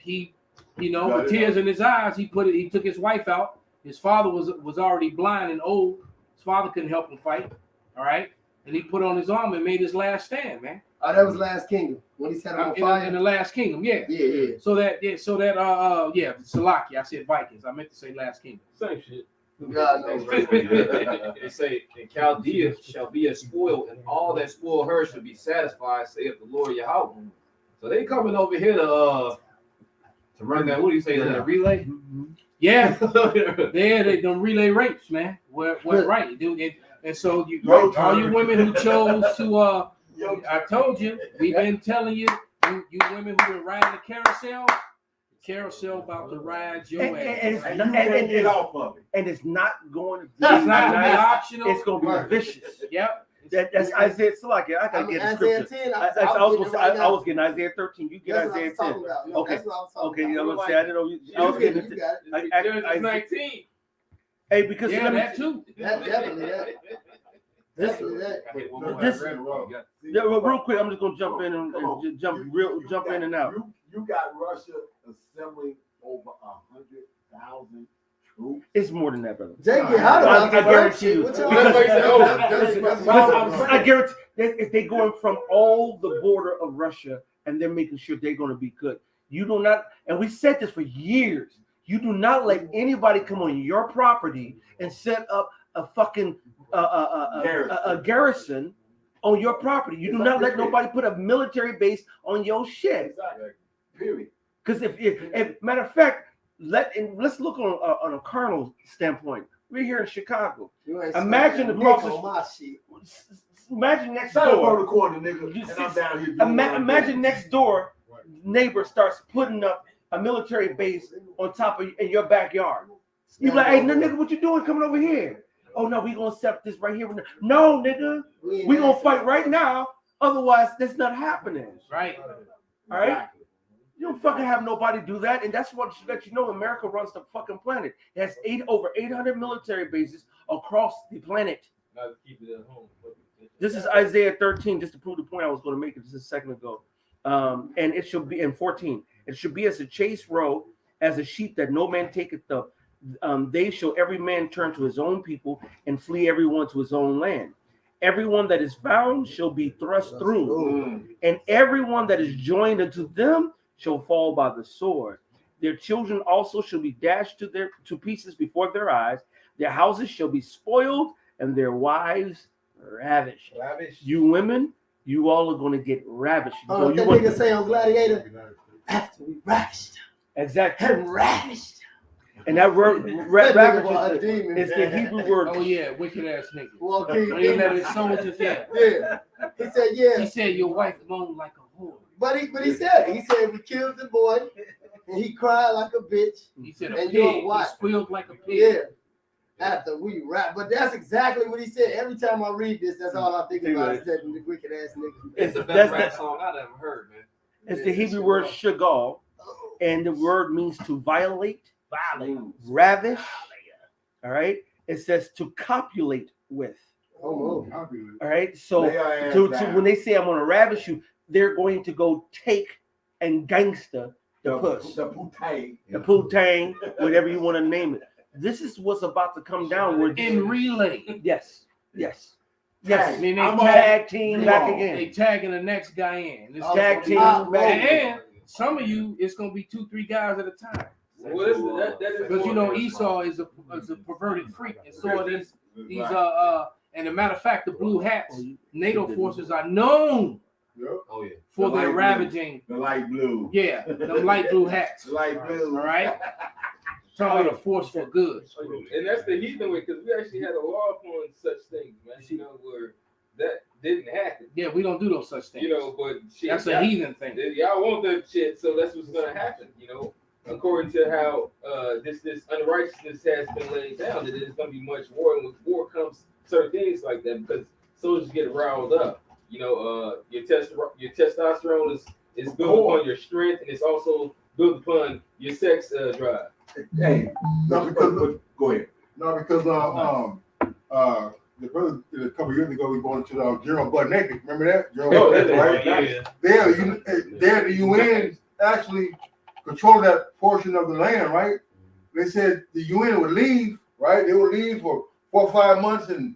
with tears in his eyes, he took his wife out. His father was already blind and old. His father couldn't help him fight. All right. And he put on his armor and made his last stand, man. Oh, that was Last Kingdom when he set him on fire. In the Last Kingdom, yeah. So that Salakia. I said Vikings. I meant to say Last Kingdom. Same shit. God knows. They say, "And Chaldea shall be a spoil, and all that spoil her shall be satisfied, saith the Lord Yahweh." So they coming over here to run that. What do you say? That relay? Yeah, they done relay rapes, man. What right? And so all you women who chose to, I told you, we've been telling you, you women who been riding the carousel about to ride your ass. And it's not going to be optional. It's going to be vicious. Yep. That's Isaiah. It's like I gotta get the Isaiah scripture. 10. I was getting Isaiah 13. You get Isaiah 10. No, Okay. that's what I was talking Okay, about. I'm gonna say I didn't know. I was getting You got it. Genesis 19. Hey, because Yeah, that too. That definitely that. Definitely that. Yeah, well, real quick, I'm just gonna jump in and jump in and out. You got Russia assembling over 100,000 troops. It's more than that, brother. Jay get hot about I guarantee you. I guarantee if they're going from all the border of Russia and they're making sure they're going to be good. You do not, and we said this for years. You do not let anybody come on your property and set up a fucking a garrison on your property. You do not let nobody put a military base on your shit. Period. Because if matter of fact, let's look on a carnal standpoint. We're here in Chicago. Imagine imagine next door. Corner, nigga, and I'm down here Imagine next door neighbor starts putting up a military base on top of in your backyard. You be like, hey, no, nigga, what you doing coming over here? Oh no, we gonna set this right here. No, nigga, we gonna fight right now. Otherwise, that's not happening. Right. All right. You don't fucking have nobody do that, and that's what should let you know America runs the fucking planet. It has over 800 military bases across the planet. Keep it at home. This is Isaiah 13, just to prove the point I was going to make it just a second ago. And it should be in 14. It should be as a chase row, as a sheep that no man taketh up. They shall every man turn to his own people and flee everyone to his own land. Everyone that is found shall be thrust through, and everyone that is joined unto them shall fall by the sword. Their children also shall be dashed to pieces before their eyes. Their houses shall be spoiled, and their wives ravished. You women, you all are going to get ravished. Oh, that nigga say on Gladiator, after we ravished. Exactly. And ravished. And that word ravished is the Hebrew word. Oh yeah, wicked ass nigga. Well, When he let his soldiers in. Yeah. He said, yeah. He said your wife moaned like a whore. But he said we killed the boy, and he cried like a bitch. He said and pig. He squealed like a pig. Yeah. After we rap, but that's exactly what he said. Every time I read this, that's all I think about is that the wicked ass nigga. It's the best rap song I've ever heard, man. It's the Hebrew word shagal, and the word means to violate, ravish. All right. It says to copulate with. Oh, all right. So when they say I'm going to ravish you, they're going to go take and gangster the puss, the putang, whatever you want to name it. This is what's about to come down. In relay. Yes. I mean, they tag team back again. They tagging the next guy in. It's tag team back and some of you, it's gonna be 2-3 guys at a time. Well, because you know Esau is a perverted freak, and so are these and a matter of fact, the blue hats, NATO forces are known for their ravaging. The light blue. Yeah, the light blue hats. Light blue. All right. Talking about a force for good. And that's the heathen way, because we actually had a law on such things, man. You know, where that didn't happen. Yeah, we don't do those such things. You know, but shit, that's a heathen thing. Y'all want that shit, so that's what's gonna happen. You know, according to how this unrighteousness has been laid down, that there's gonna be much war, and with war comes certain things like that because soldiers get riled up. You know, your testosterone is built upon your strength, and it's also built upon your sex drive. Hey, no, because go ahead. No, because the brother a couple years ago we going to the General Butt Naked. Remember that? General Butt Naked, right? There, the UN actually controlled that portion of the land, right? They said the UN would leave, right? They would leave for 4 or 5 months, and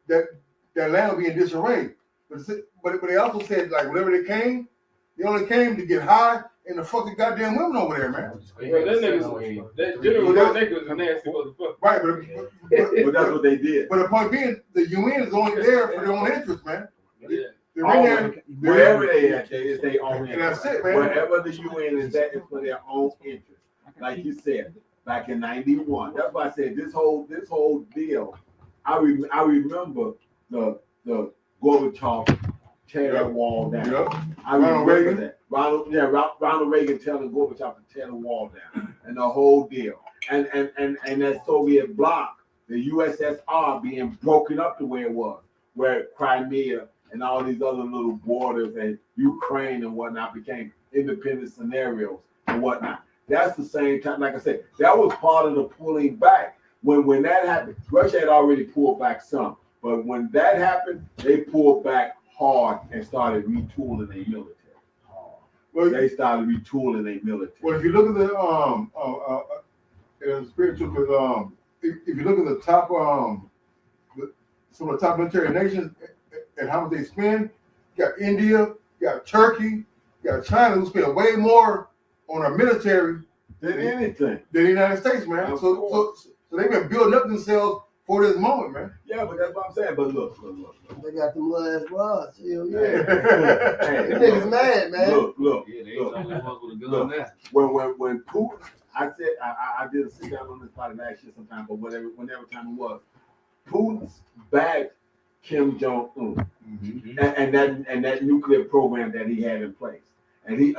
that land would be in disarray. But they also said like whenever they came, they only came to get high. And the fucking goddamn women over there, man. Well, that General Butt Naked was a nasty motherfucker. Right, but that's what they did. But the point being, the UN is only there for their own interest, man. Yeah. Wherever they at, it's their own interest. And that's it, man. Wherever the UN is at, it's for their own interest. Like you said, back in '91. That's why I said this whole deal. I remember the Gorbachev tear that wall down. Yep. I remember that. Ronald Reagan telling Gorbachev to tear the wall down, and the whole deal, and that Soviet bloc, the USSR being broken up the way it was. where Crimea and all these other little borders and Ukraine and whatnot became independent scenarios and whatnot. That's the same time, like I said, that was part of the pulling back. When that happened, Russia had already pulled back some, but when that happened, they pulled back hard and started retooling their military. Well, they started retooling their military. Well, if you look at the spiritual, if you look at the top some of the top military nations and how much they spend, you got India, you got Turkey, you got China, who spend way more on our military than anything than the United States, man. So they've been building up themselves for this moment, man. Yeah, but that's what I'm saying. But look. They got them little ass rods. Hell yeah. Hey, Them niggas mad, man. Look. Yeah, they ain't the only ones with a gun there. When Putin, I said I did a sit down on this probably last year sometime, but whenever time it was, Putin's backed Kim Jong Un and that nuclear program that he had in place, and he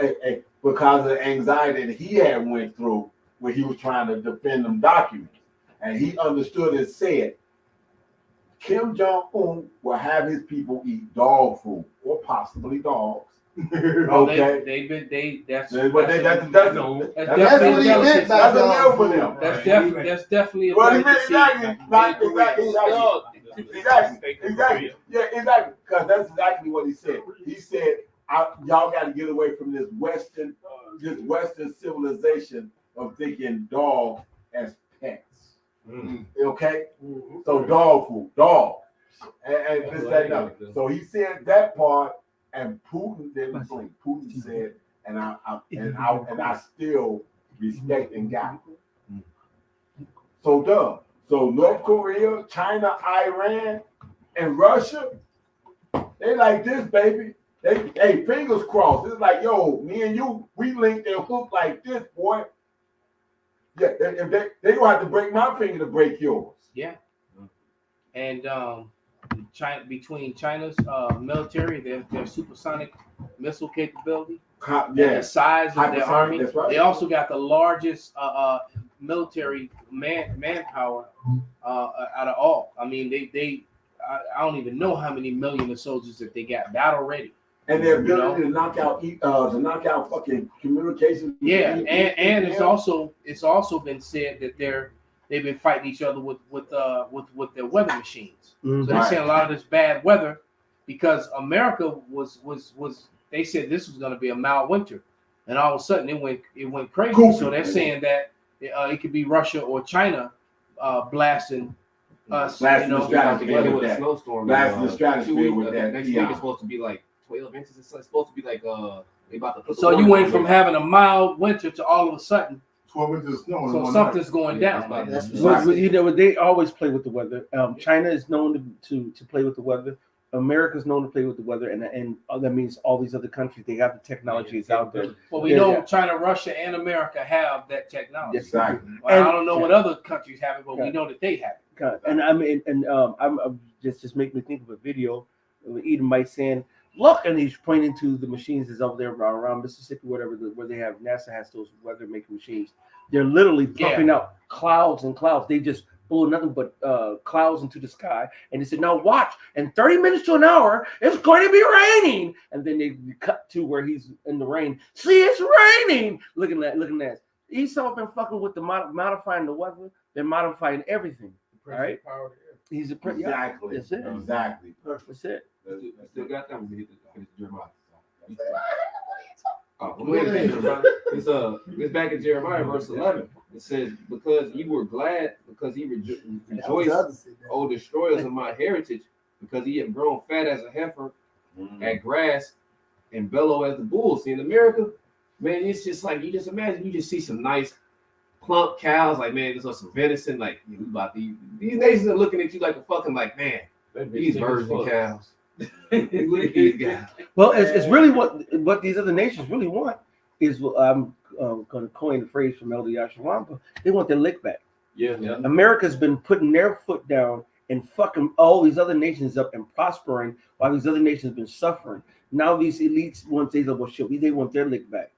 because of the anxiety that he had went through when he was trying to defend them documents, and he understood and said Kim Jong Un will have his people eat dog food or possibly dogs. Okay, that's what he did That's a deal for them. That's definitely a Exactly. Yeah, exactly. Because that's exactly what he said. He said, "Y'all got to get away from this Western civilization of thinking dogs as pets." Okay, so dog food, dog, and this, that, and other. So he said that part, and Putin didn't blink. Putin said, and I still respect and got it. So North Korea, China, Iran, and Russia, they like this, baby. Hey, fingers crossed. It's like, yo, me and you, we linked and hooked like this, boy. Yeah, they gonna have to break my finger to break yours. Yeah. And China, between China's military, their supersonic missile capability, the size of their army, right. They also got the largest military manpower out of all. I mean, I don't even know how many million of soldiers that they got battle ready. And their ability to knock out fucking communications. Yeah, and it's also been said that they've been fighting each other with their weather machines. So they're saying a lot of this bad weather because America was they said this was going to be a mild winter, and all of a sudden it went crazy. Cool. So they're saying that it could be Russia or China blasting us. Blasting the stratosphere with a snowstorm. Blasting the stratosphere with that. Next week it's supposed to be like 12 inches. It's supposed to be like they about to put. So you went from having a mild winter to all of a sudden 12 inches of snow. So something's going down. They always play with the weather. China is known to play with the weather. America's known to play with the weather, and that means all these other countries, they have the technology is out there. Well, we know China, Russia, and America have that technology. Exactly. Well, I don't know what other countries have it, but we know that they have it. And I'm just make me think of a video of Edomite saying, "Look," and he's pointing to the machines that's up there around Mississippi, whatever, where they have NASA has those weather making machines. They're literally pumping out clouds and clouds. They just blow nothing but clouds into the sky, and they said, "Now watch, in 30 minutes to an hour, it's going to be raining." And then they cut to where he's in the rain. See, it's raining. Looking at Esau been fucking with the modifying the weather. They're modifying everything. All right. He's exactly. That's it. Exactly. That's it. Still got that. We hit Jeremiah. It's back in Jeremiah verse 11. It says, "Because you were glad, because he rejoiced, O destroyers of my heritage, because he had grown fat as a heifer at grass and bellow as the bull." See, in America, man, it's just like you just imagine you just see some nice plump cows, like, man, there's some venison, like, we about these nations are looking at you like a fucking, like, man, these virgin cows. Look at these guys. Well, it's really what these other nations really want is I'm going to coin the phrase from Elder Yashawamba. They want their lick back. Yeah. America's been putting their foot down and fucking all these other nations up and prospering while these other nations have been suffering. Now these elites want they want their lick back.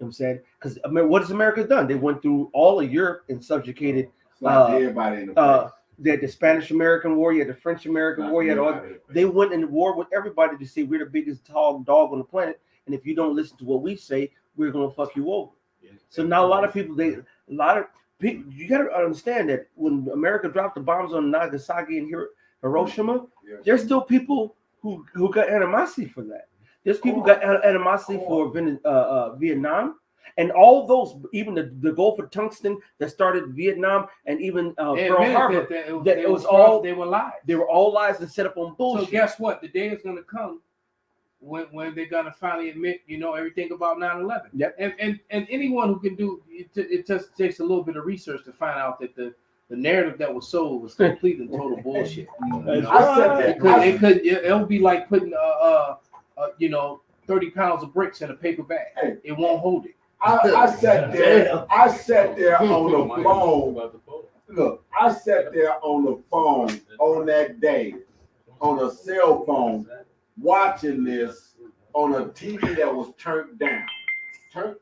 You know what I'm saying? Because what has America done? They went through all of Europe and subjugated everybody in the had the Spanish American War, you had the French American War, you had all. They went in war with everybody to say we're the biggest dog on the planet, and if you don't listen to what we say, we're gonna fuck you over. So now a lot of people, you got to understand that when America dropped the bombs on Nagasaki and Hiroshima, there's still people who got animosity for that. There's people who got animosity for Vietnam. And all those, even the Gulf of Tungsten that started Vietnam, and even Pearl Harbor, it was all they were lies. They were all lies and set up on bullshit. So guess what? The day is going to come when they're going to finally admit, everything about 9/11. Yep. And anyone who can do it just takes a little bit of research to find out that the narrative that was sold was complete and total bullshit. It'll be like putting 30 pounds of bricks in a paper bag. Hey. It won't hold it. I sat there. I sat there on the phone. Look, I sat there on the phone on that day, on a cell phone, watching this on a TV that was turned down, because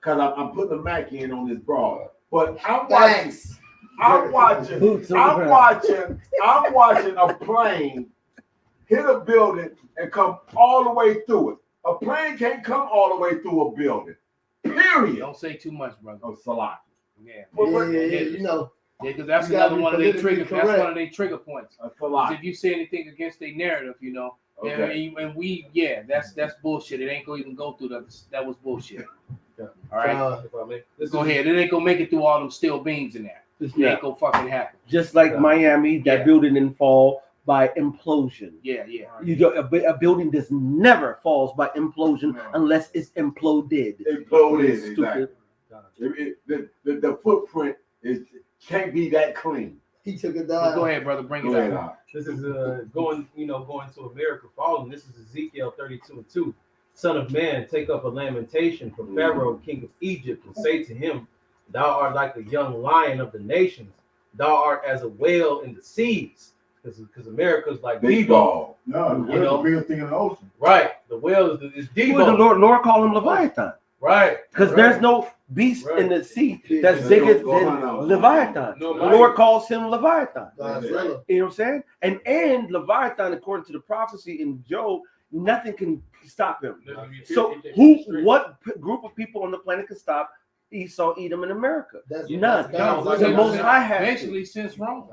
I'm putting the Mac in on this broad. But I'm watching a plane hit a building and come all the way through it. A plane can't come all the way through a building. Period. Don't say too much, brother. Oh, Salaki. Yeah. Because that's another one of their trigger. That's one of their trigger points. If you say anything against their narrative, Okay. and that's bullshit. It ain't gonna even go through that was bullshit. All right. Go ahead. It ain't gonna make it through all them steel beams in there. It ain't gonna fucking happen. Just like Miami, that building didn't fall by implosion. Yeah. A building just never falls by implosion unless it's imploded. Exactly. The footprint can't be that clean. He took it down. Go ahead, brother. Bring it up. This is going to America falling. This is Ezekiel 32:2. Son of man, take up a lamentation for Pharaoh, king of Egypt, and say to him, thou art like a young lion of the nations. Thou art as a whale in the seas. Because America's like Debo. No, the whale's the biggest thing in the ocean. Right. The whale is Debo. Well, the Lord called him Leviathan. Right. Because there's no beast in the sea that's bigger than Leviathan. The Lord calls him Leviathan. You know what I'm saying? And Leviathan, according to the prophecy in Job, nothing can stop him. So what group of people on the planet can stop Esau, Edom, in America? None. The Most High has eventually since Rome.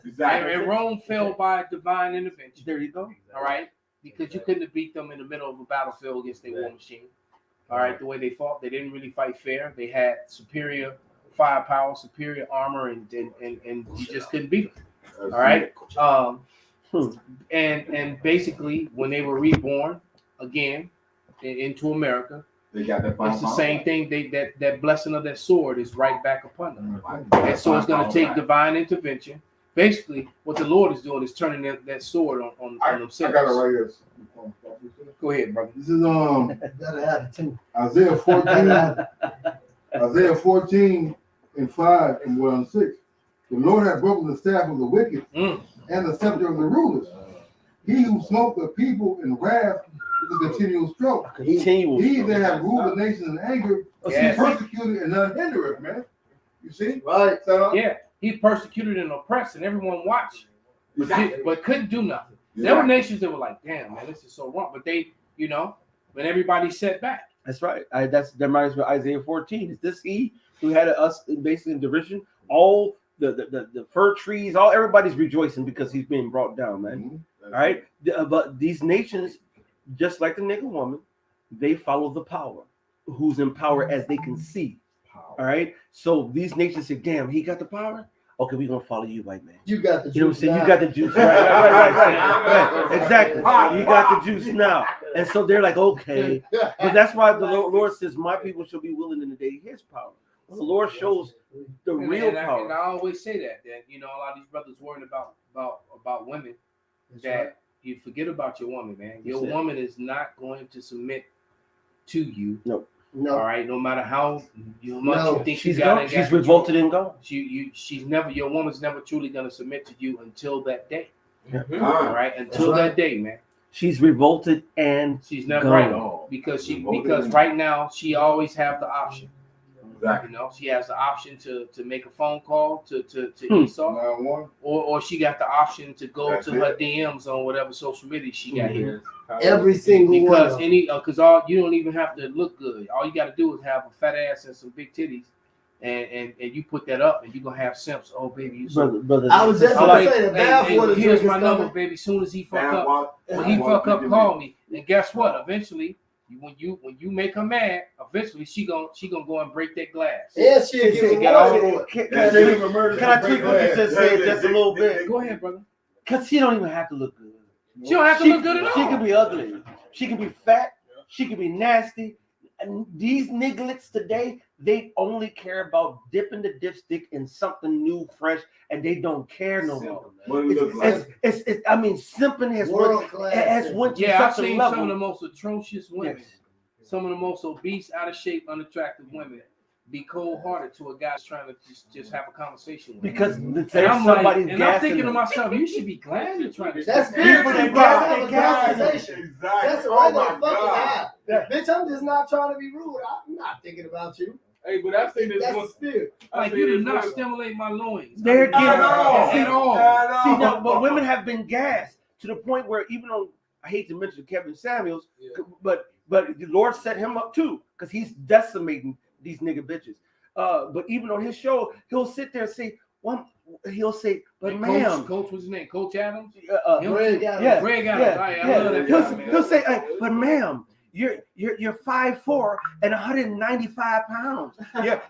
Exactly. And Rome fell by divine intervention. There you go. All right? Because you couldn't have beat them in the middle of a battlefield against their war machine. All right? The way they fought, they didn't really fight fair. They had superior firepower, superior armor, and you just couldn't beat them. All right? And basically, when they were reborn again into America, they got that. It's the same thing. That blessing of that sword is right back upon them, and so it's going to take divine intervention. Basically, what the Lord is doing is turning that sword on themselves. I got it right here. Go ahead, brother. This is Isaiah 14. Isaiah 14:5 and 6. The Lord has broken the staff of the wicked and the scepter of the rulers. He who smote the people in wrath is a continual stroke. He that have ruled the nation in anger, he persecuted and none hindereth, man. You see? Right. Yeah, he persecuted and oppressed, and everyone watched, but couldn't do nothing. There were nations that were like, damn, man, this is so wrong. But they, when everybody set back. That's right. That reminds me of Isaiah 14. Is this he who had us basically in derision? All the fir trees, everybody's rejoicing because he's being brought down, man. All right. But these nations, just like the nigger woman, they follow the power. Who's in power as they can see. All right. So these nations say, damn, he got the power. Okay, we're gonna follow you, white man. You got the juice. You know what I'm saying? You got the juice. Right. Exactly. You got the juice now. And so they're like, okay. But that's why the Lord says, my people shall be willing in the day of his power. Well, the Lord shows the real power. And I always say that a lot of these brothers worrying about women, that you forget about your woman, man. Your woman is not going to submit to you. No. All right, no matter how much you think she's revolted and gone. She's never. Your woman's never truly gonna submit to you until that day. Mm-hmm. All right, until that day, man. She's revolted and she's never gone. Because right now she always have the option. Exactly. You know, she has the option to make a phone call to Hmm. Esau, 911. or she got the option to go That's to her it. DMs on whatever social media she got here. Every single one. Because because all you don't even have to look good. All you got to do is have a fat ass and some big titties, and you put that up, and you are gonna have simps. Oh baby, you so. Brother. I was just Like, gonna say the hey, bathwater here's drink my is number, coming. baby. Soon as he fuck Now, up, what- when he what fuck did up, you call make? me. And guess what? Eventually, when you make her mad, eventually she gonna go and break that glass. And she'll give Get all- award. Can I tweak what you just said just a little bit? Go ahead, brother. Because she don't even have to look good. She don't have to look good at all. She can be ugly. She can be fat. She can be nasty. And these nigglets today, they only care about dipping the dipstick in something new, fresh, and they don't care no more. What it look like? I mean, simping has went to Yeah, I've such a seen level. some of the most atrocious women, Yes. some of the most obese, out of shape, unattractive women be cold-hearted to a guy that's trying to just have a conversation with Because him. there's And I'm somebody's like, and I'm gassing thinking to them. myself, you should be glad you're trying to. That's People spiritual, that bro. gas- Have they a gas- conversation. Exactly. That's a Oh regular my fucking God. eye. Bitch, I'm just not trying to be rude. I'm not thinking about you. Hey, but I seen this That's one. the spirit. Like, you did not stimulate my loins. They're getting at all. See now, but women have been gassed to the point where even though I hate to mention Kevin Samuels, but the Lord set him up too because he's decimating these nigga bitches. But even on his show, he'll sit there and say, he'll say, but ma'am, Coach, what's his name? Coach Adams. Greg Adams. yeah, Greg Adams. I love that guy, man. he'll say, hey, but ma'am, you're 5'4" and 195 pounds.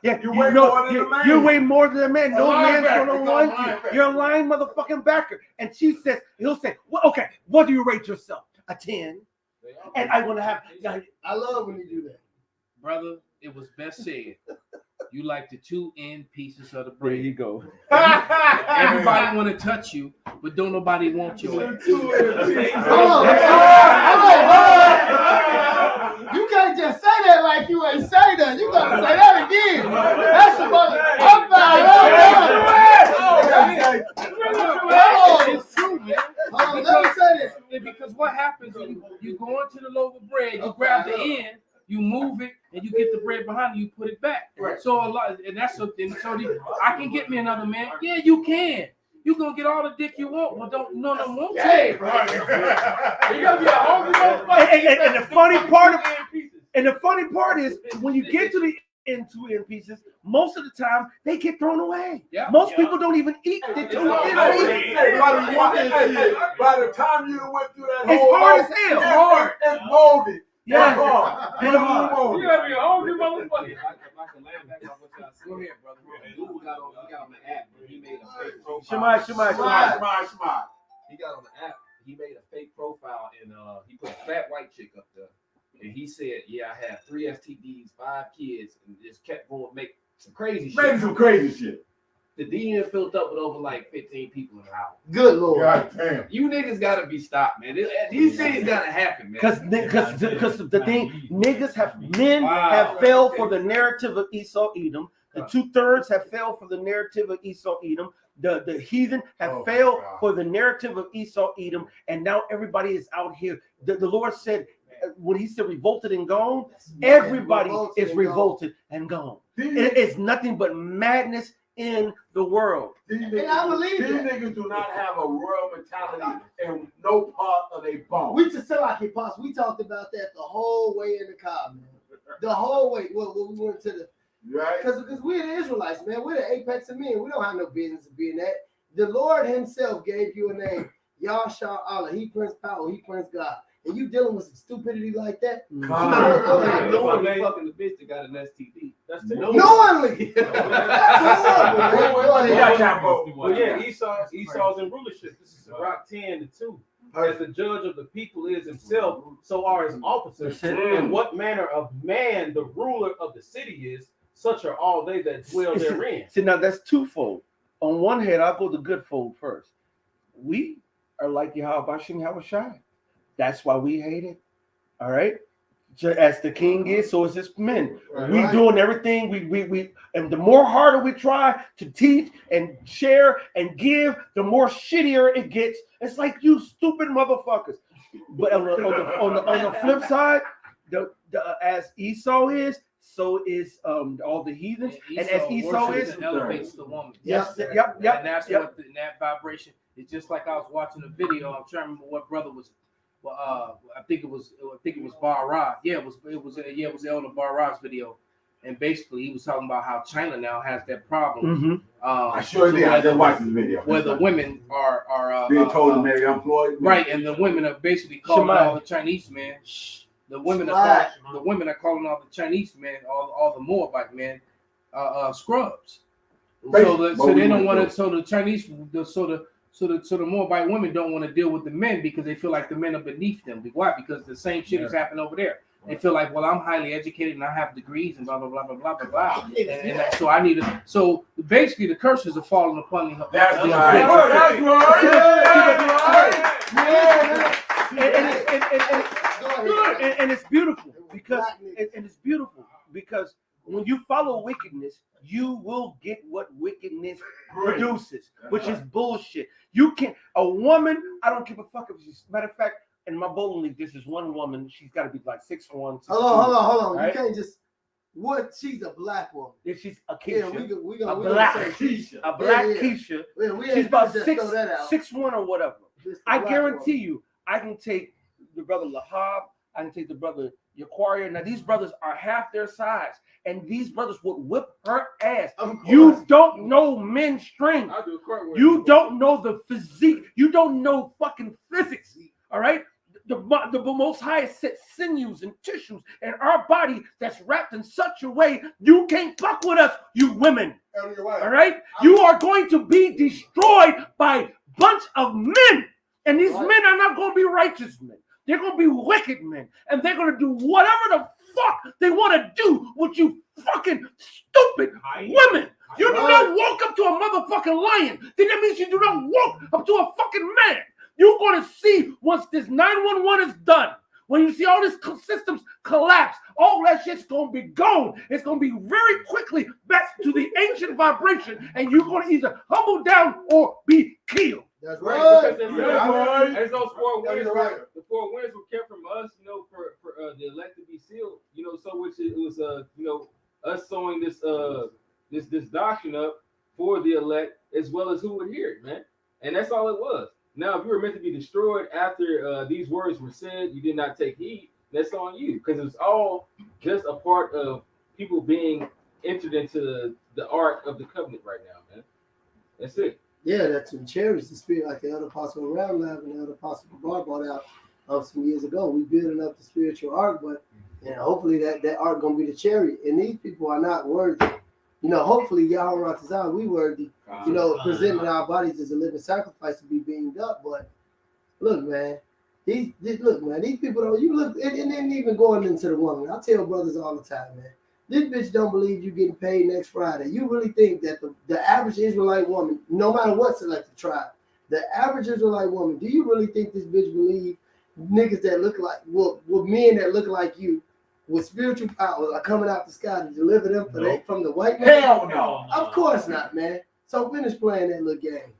You weigh more than a man. You weigh more than a man. No man's linebacker, gonna it's a want you. linebacker. You're a line motherfucking backer. And he'll say, well, okay, what do you rate yourself? A 10. And I want to have. I love when you do that. Brother, it was best said. You like the two end pieces of the There bread. you go. Everybody want to touch you, but don't nobody want your ass. Hold on. You can't just say that like you ain't say that. You gotta say that again. That's a mother. It's true, man. Hold on, let me say this. Because what happens is you go into the loaf of bread, you grab the end, you move it, and you get the bread behind you, put it back. Right. So a lot, and that's something. So I can get me another man. Yeah, you can. You gonna get all the dick you want, but don't none of them want you. Hey, You gotta be a hungry motherfucker. And the funny part is when you get to the end pieces, most of the time they get thrown away. Yeah. Most people don't even eat the two end pieces. By the time you went through that It's whole hard as life, hell. it's hard. It's molded. Yes. It's hard. It's hard. You gotta be a hungry motherfucker. Go ahead, brother. Dude got on the app. He made a fake profile. Shemai. Smart. He got on the app. He made a fake profile and he put a fat white chick up there. And he said, "Yeah, I had 3 STDs, 5 kids, and just kept going make some crazy shit." Making some crazy shit. The DM filled up with over like 15 people in the house. Good Lord. God damn. You niggas gotta be stopped, man. These things gotta happen, man. Because the thing, men have failed for the narrative of Esau Edom. The 2/3 have failed for the narrative of Esau Edom. The heathen have failed for the narrative of Esau Edom, and now everybody is out here. The Lord said, when He said revolted and gone, everybody is revolted and gone. It is nothing but madness in the world. These And I believe these that. niggas do not have a royal mentality in no part of their bone. We just said like it possible. We talked about that the whole way in the car, man. The whole way. Well, when we went to the Right? because we're the Israelites, man. We're the apex of men. We don't have no business of being that. The Lord Himself gave you a name, Yahshua Allah. He Prince Power. He Prince God. And you dealing with some stupidity like that? Go ahead. Knowingly Fucking the bitch that got an STD. That's Knowingly. Well, yeah, Esau's in rulership. This is Rock 10-2. As the judge of the people is himself, so are his officers. And what manner of man the ruler of the city is, such are all they that dwell therein. See, now that's twofold. On one hand, I'll go the good fold first. We are like Yahweh Shai. That's why we hate it. All right. Just as the king is, so is his men. We doing everything. We and the more harder we try to teach and share and give, the more shittier it gets. It's like you stupid motherfuckers. But on the flip side, as Esau is, so is all the heathens. And as Esau worships is, and elevates the woman. Yes, yep. And that's what in that vibration. It's just like I was watching a video. I'm trying to remember what brother was. I think it was Bar Ra. It was Elder Bar Ra's video. And basically, he was talking about how China now has that problem. I sure did. I just watched this video. Where the women are being told to marry unemployed. Right, and the women are basically calling all the Chinese men. The women are calling all the Chinese men, all the Moabite men, scrubs. So they don't want to. So the Chinese, so the Moabite women don't want to deal with the men because they feel like the men are beneath them. Why? Because the same shit is happening over there. They feel like, well, I'm highly educated and I have degrees and blah blah blah blah blah blah blah. So I need to. So basically, the curses are falling upon the. That's right. And it's beautiful because when you follow wickedness, you will get what wickedness produces, which is bullshit. You can't. A woman, I don't give a fuck if she's. Matter of fact. In my bowling league, this is one woman. She's got to be like 6'1". Hold on. Right? You can't just. What? She's a black woman. Yeah, she's a Keisha. Yeah, we a black Keisha. A black Keisha. Yeah, she's about 6'1" or whatever. I guarantee you, I can take the brother Lahab. I can take the brother Yaquaria. Now these brothers are half their size, and these brothers would whip her ass. You don't know men's strength. You don't know the physique. You don't know fucking physics. All right. The Most High set sinews and tissues in our body that's wrapped in such a way you can't fuck with us, you women. All right? You are going to be destroyed by a bunch of men. And these men are not going to be righteous men. They're going to be wicked men. And they're going to do whatever the fuck they want to do with you fucking stupid women. You do not walk up to a motherfucking lion. Then that means you do not walk up to a fucking man. You're going to see once this 911 is done, when you see all these systems collapse, all that shit's going to be gone. It's going to be very quickly back to the ancient vibration, and you're going to either humble down or be killed. That's right. As those 4 winds, the 4 winds were kept from us, for the elect to be sealed, so which it was, us sowing this this doctrine up for the elect as well as who would hear it, man. And that's all it was. Now, if you were meant to be destroyed after these words were said, you did not take heed, that's on you. Because it's all just a part of people being entered into the ark of the covenant right now, man. That's it. Yeah, that's to cherish the spirit, like the other Apostle Ramlab and the other Apostle Bar brought out some years ago. We building up the spiritual ark, but hopefully that ark going to be the chariot. And these people are not worthy. Hopefully, Yahweh Ratazah, we worthy, presenting our bodies as a living sacrifice to be beamed up. But look, man, these people don't, it ain't even going into the woman. I tell brothers all the time, man, this bitch don't believe you getting paid next Friday. You really think that the average Israelite woman, no matter what selected tribe, the average Israelite woman, do you really think this bitch believe niggas that look like, men that look like you, with spiritual powers are coming out the sky to deliver them from the white man? Hell no. Of course not, man. So finish playing that little game.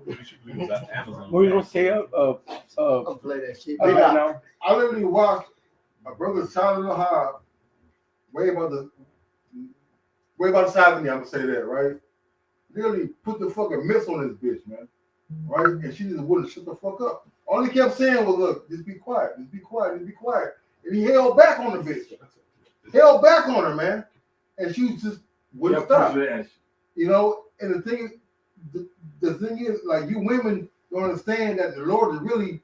What are you gonna say? I'll play that shit. I literally watched a brother Simon Lahab way about the side of me. I'm gonna say that, right? Literally put the fucking mitts on this bitch, man. Right? And she just wouldn't shut the fuck up. All he kept saying was, "Look, just be quiet, just be quiet, just be quiet." And he held back on the bitch. Held back on her, man. And she just wouldn't stop. And the thing is, like, you women don't understand that the Lord is really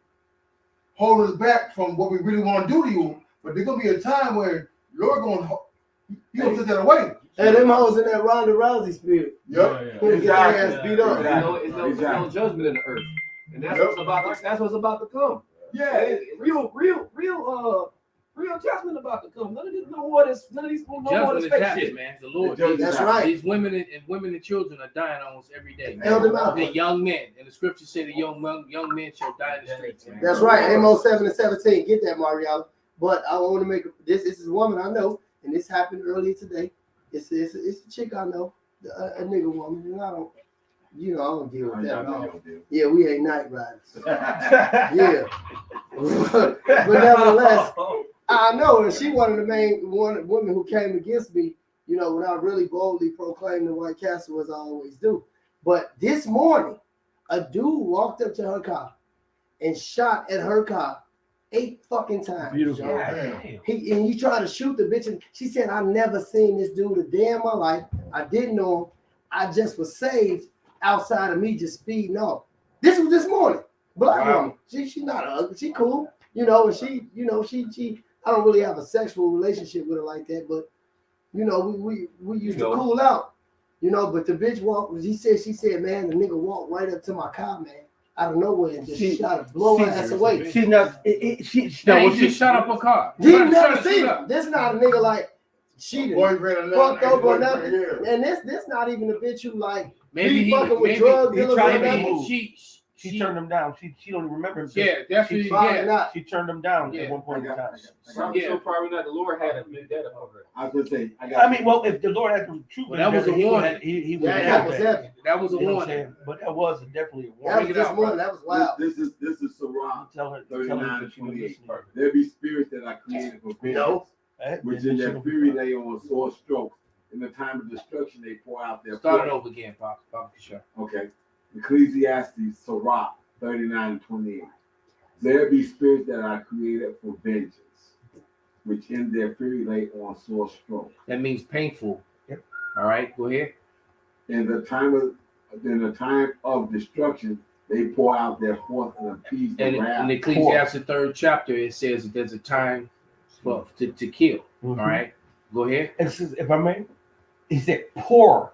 holding us back from what we really want to do to you. But there's gonna be a time where Lord gonna take that away. Hey, them hoes in that Ronda Rousey spirit. Yep. Get their ass beat up. It's no judgment in the earth. And that's what's about to come. Yeah. Real judgment about to come. None of these more fake shit, man. The Lord. That's right. These women and children are dying almost every day. The young men, and the scriptures say the young men shall die in the streets. Man. That's right. Amos 7:17. Get that, Mariella. But I want to make this. This is a woman I know, and this happened earlier today. It's a chick I know, a nigga woman, and I don't. I don't deal with that at all. Yeah, we ain't night riders. Yeah. But nevertheless, I know, and she one of the main women who came against me, you know, when I really boldly proclaimed the White Castle as I always do. But this morning, a dude walked up to her car and shot at her car 8 fucking times. Beautiful. He tried to shoot the bitch, and she said, "I've never seen this dude a day in my life. I didn't know him. I just was saved outside of me just speeding off." This was this morning. Black woman. She's not ugly. She cool. You know, and she I don't really have a sexual relationship with her like that, but you know, we used to cool out. You know, but the bitch walked. She said, man, the nigga walked right up to my car, man, out of nowhere, and just shot her, blow her ass away. She shot up her car. He never seen her. This not a nigga like she fucked over or nothing. And this not even a bitch who like maybe fucking with drug dealers or whatever. She turned him down. She don't even remember him. Yeah, definitely. She turned him down at one point in time. So probably not. The Lord had a big data over it. I was gonna say. I mean, well, if the Lord had the truth, that was a warning. He would that was heavy. That was a warning. But that was definitely a That warning. was this morning. That was wild. This is Sirach Tell her 39:28. There be spirits that I created for vengeance, No. which in their fury they on sore strokes. In the time of destruction, they pour out their. Start it over again, Pop. Sure. Okay. Ecclesiastes, Sirach 39:28. There be spirits that I created for vengeance, which in their fury lay on sore stroke. That means painful. Yep. All right, go ahead. In the time of destruction, they pour out their force and appease the wrath. In Ecclesiastes 3rd chapter, it says that there's a time to kill. Mm-hmm. All right, go ahead. And says, if I may, he said pour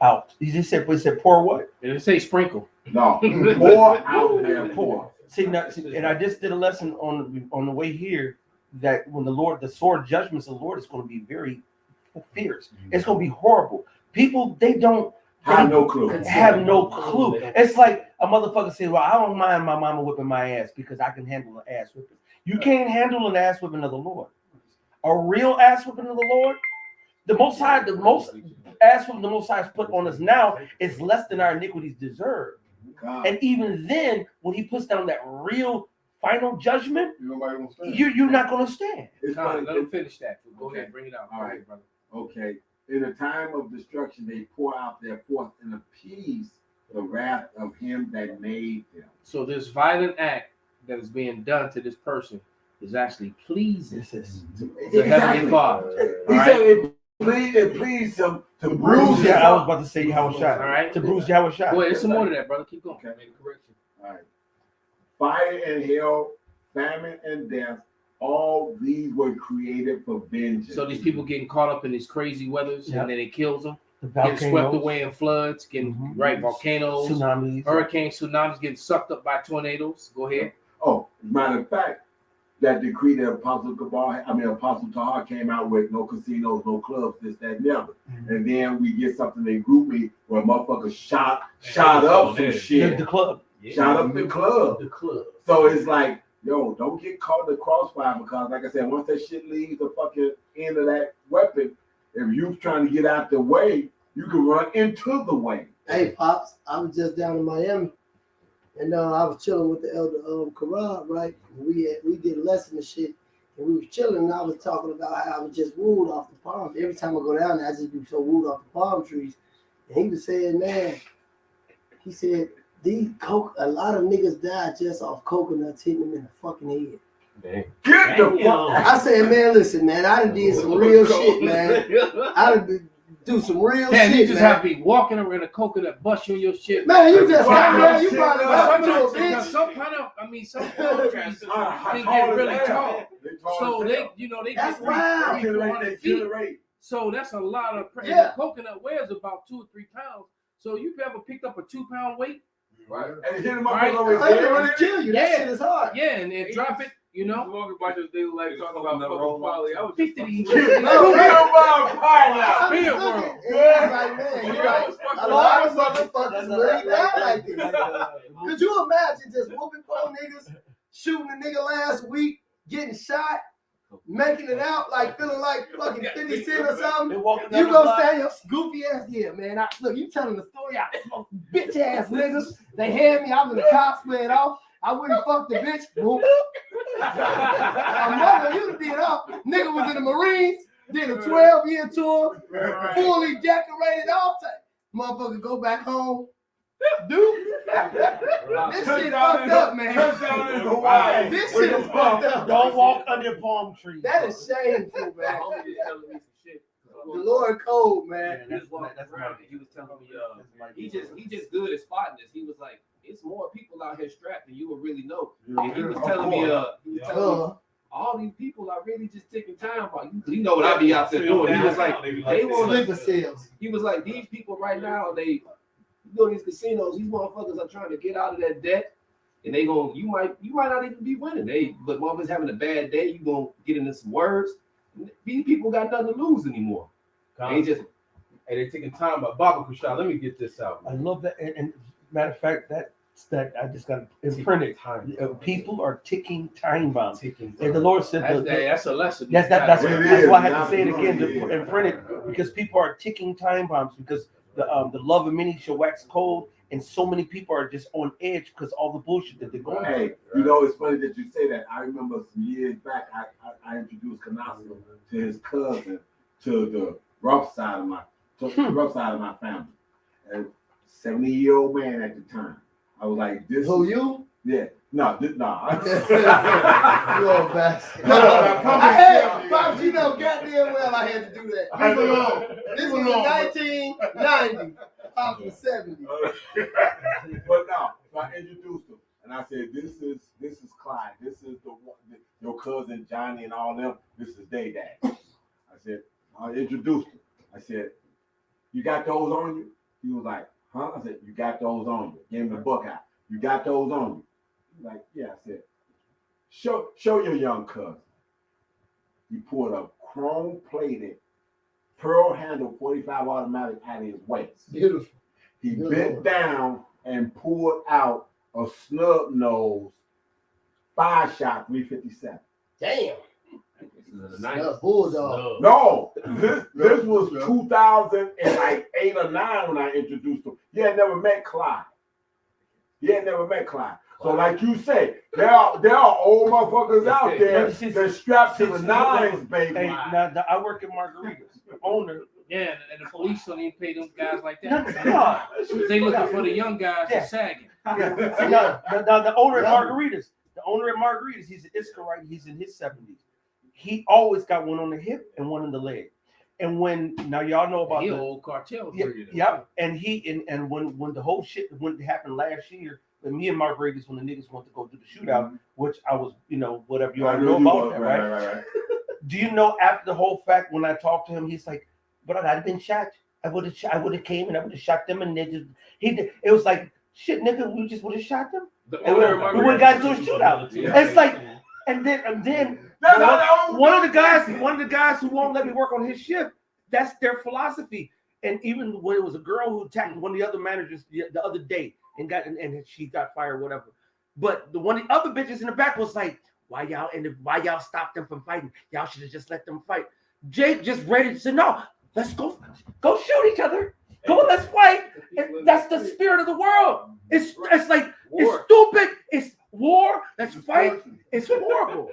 out. He just said, pour what? It didn't say sprinkle. No, pour out their pour. See, and I just did a lesson on the way here that when the sword judgments of the Lord is going to be very fierce. It's going to be horrible. People, they have no clue. It's like a motherfucker says, well, I don't mind my mama whipping my ass because I can handle an ass whipping. You can't handle an ass whipping of the Lord. A real ass whipping of the Lord, the most ass whipping the Most High has put on us now is less than our iniquities deserve. God. And even then, when he puts down that real final judgment, you're not going to stand. Let him finish that. Go ahead, bring it out. All right, brother. Okay. In a time of destruction, they pour out their force and appease the wrath of him that made them. So this violent act that is being done to this person is actually pleasing the Heavenly Father. He said it pleased him to bruise. Yeah, I was about to say Yahweh shot. All right, to bruise Yahweh shot. Go ahead, some more to that, brother. Keep going. Okay. Make a correction. All right. Fire and hell, famine and death, all these were created for vengeance. So these people getting caught up in these crazy weathers, and then it kills them. Getting swept away in floods, getting volcanoes, hurricanes, tsunamis, getting sucked up by tornadoes. Go ahead. Oh, matter of fact, that decree that Apostle Tahar came out with, no casinos, no clubs, this, that, and the other. And then we get something in Group Me where motherfuckers shot up some shit. The club. Shot up the club. So it's like, yo, don't get caught in the crossfire because, like I said, once that shit leaves the fucking end of that weapon, if you're trying to get out the way, you can run into the way. Hey, Pops, I was just down in Miami, and I was chilling with the elder Karab, right? We did a lesson and shit, and we was chilling, and I was talking about how I was just wooed off the palm. Every time I go down there, I just be so wooed off the palm trees. And he was saying, man, he said, a lot of niggas died just off coconuts hitting them in the fucking head. Dang. Get the fuck! I said, man, listen, man, I done did some real shit, man. I done do some real shit, you just have to be walking around a coconut, busting your shit. Man, you just got there, you probably got to a bitch. Some palm trees, they get really tall. So they that's get wild. 300 feet. So that's a lot of pressure. Yeah. The coconut weighs about 2 or 3 pounds. So you ever picked up a 2-pound weight? Right. And hit him up They want to kill you. That shit is hard. Yeah, and then drop it. You know, walking by this day like talking about fucking folly. I was just like, man, a lot of motherfuckers laid down like this. Could you imagine just whooping 4 niggas, shooting a nigga last week, getting shot, making it out, like feeling like fucking 50 Cent or something? You gonna stand your goofy ass here, man. Look, you telling the story out, bitch ass niggas. They had me, I was in the cops, playing off. I wouldn't fuck the bitch. Boom. My mother used to be up. Nigga was in the Marines, did a 12-year tour, fully decorated, all time. Motherfucker go back home. Dude, this shit fucked up, man. This shit is fucked up. Don't walk under palm trees. That is shameful, man. The Lord cold, man. He was walking around and he was telling me, he just good at spotting this. He was like, it's more people out here strapped than you would really know. And he was telling me, all these people are really just taking time by you. You know what I be out there doing. He was like, they want sleeper cells. He was like, these people right now, they go to these casinos. These motherfuckers are trying to get out of that debt, and they going, you might not even be winning. But motherfuckers having a bad day. You gonna get into some words. These people got nothing to lose anymore. They just they taking time by Baba Kushal. Let me get this out. I love that. And matter of fact, that I just got imprinted. People are ticking time bombs. And the Lord said that's a lesson. That's why I had to say it again to imprint it, because people are ticking time bombs, because the love of many shall wax cold, and so many people are just on edge because all the bullshit that they're going through. Hey, you know, it's funny that you say that. I remember some years back, I introduced Canasco to his cousin, to the rough side of my family, and 70-year-old man at the time. I was like, this. Who you? Yeah. No. You old bastard. I had, Pops, you know goddamn well I had to do that. This was in 1990. Pops was 70. But no, so I introduced him, and I said, this is Clyde. This is your cousin Johnny and all them. This is their dad. I said, I introduced him. I said, you got those on you? He was like, huh? I said, you got those on you. Gave him the book out. You got those on you? He's like, yeah. I said, show your young cousin. He pulled a chrome-plated, pearl-handled 45 automatic out of his waist. Beautiful. He bent down and pulled out a snub-nose 5-shot 357. Damn. Nice bulldog. No, this was 2008 or 9 when I introduced him. He had never met Clyde. So like you say, there are old motherfuckers out there that strapped to the nines, baby. Hey, now I work at Margaritas. The owner. Yeah, and the police don't even pay those guys like that. No. They looking for the young guys who's sagging. The owner at Margaritas. He's an Iscarite. He's in his 70s. He always got one on the hip and one on the leg. And when now y'all know about the old cartel. Yeah. And when the whole shit happened last year, when me and Margaritas, when the niggas went to go do the shootout, which I was, whatever you already know about that, right? Do you know after the whole fact, when I talked to him, he's like, but I'd have been shot. I would have came and I would have shot them, and it was like, shit, nigga, we just would have shot them. We would have got to a shootout. It's like, and then one of the guys who won't let me work on his shift, that's their philosophy. And even when it was a girl who attacked one of the other managers the other day and she got fired, whatever. But the other bitches in the back was like, why y'all stop them from fighting? Y'all should have just let them fight. Jake just ready to say, no, let's go shoot each other. Come on, let's fight. And that's the spirit of the world. It's like war. It's stupid. It's war. Let's fight. It's horrible.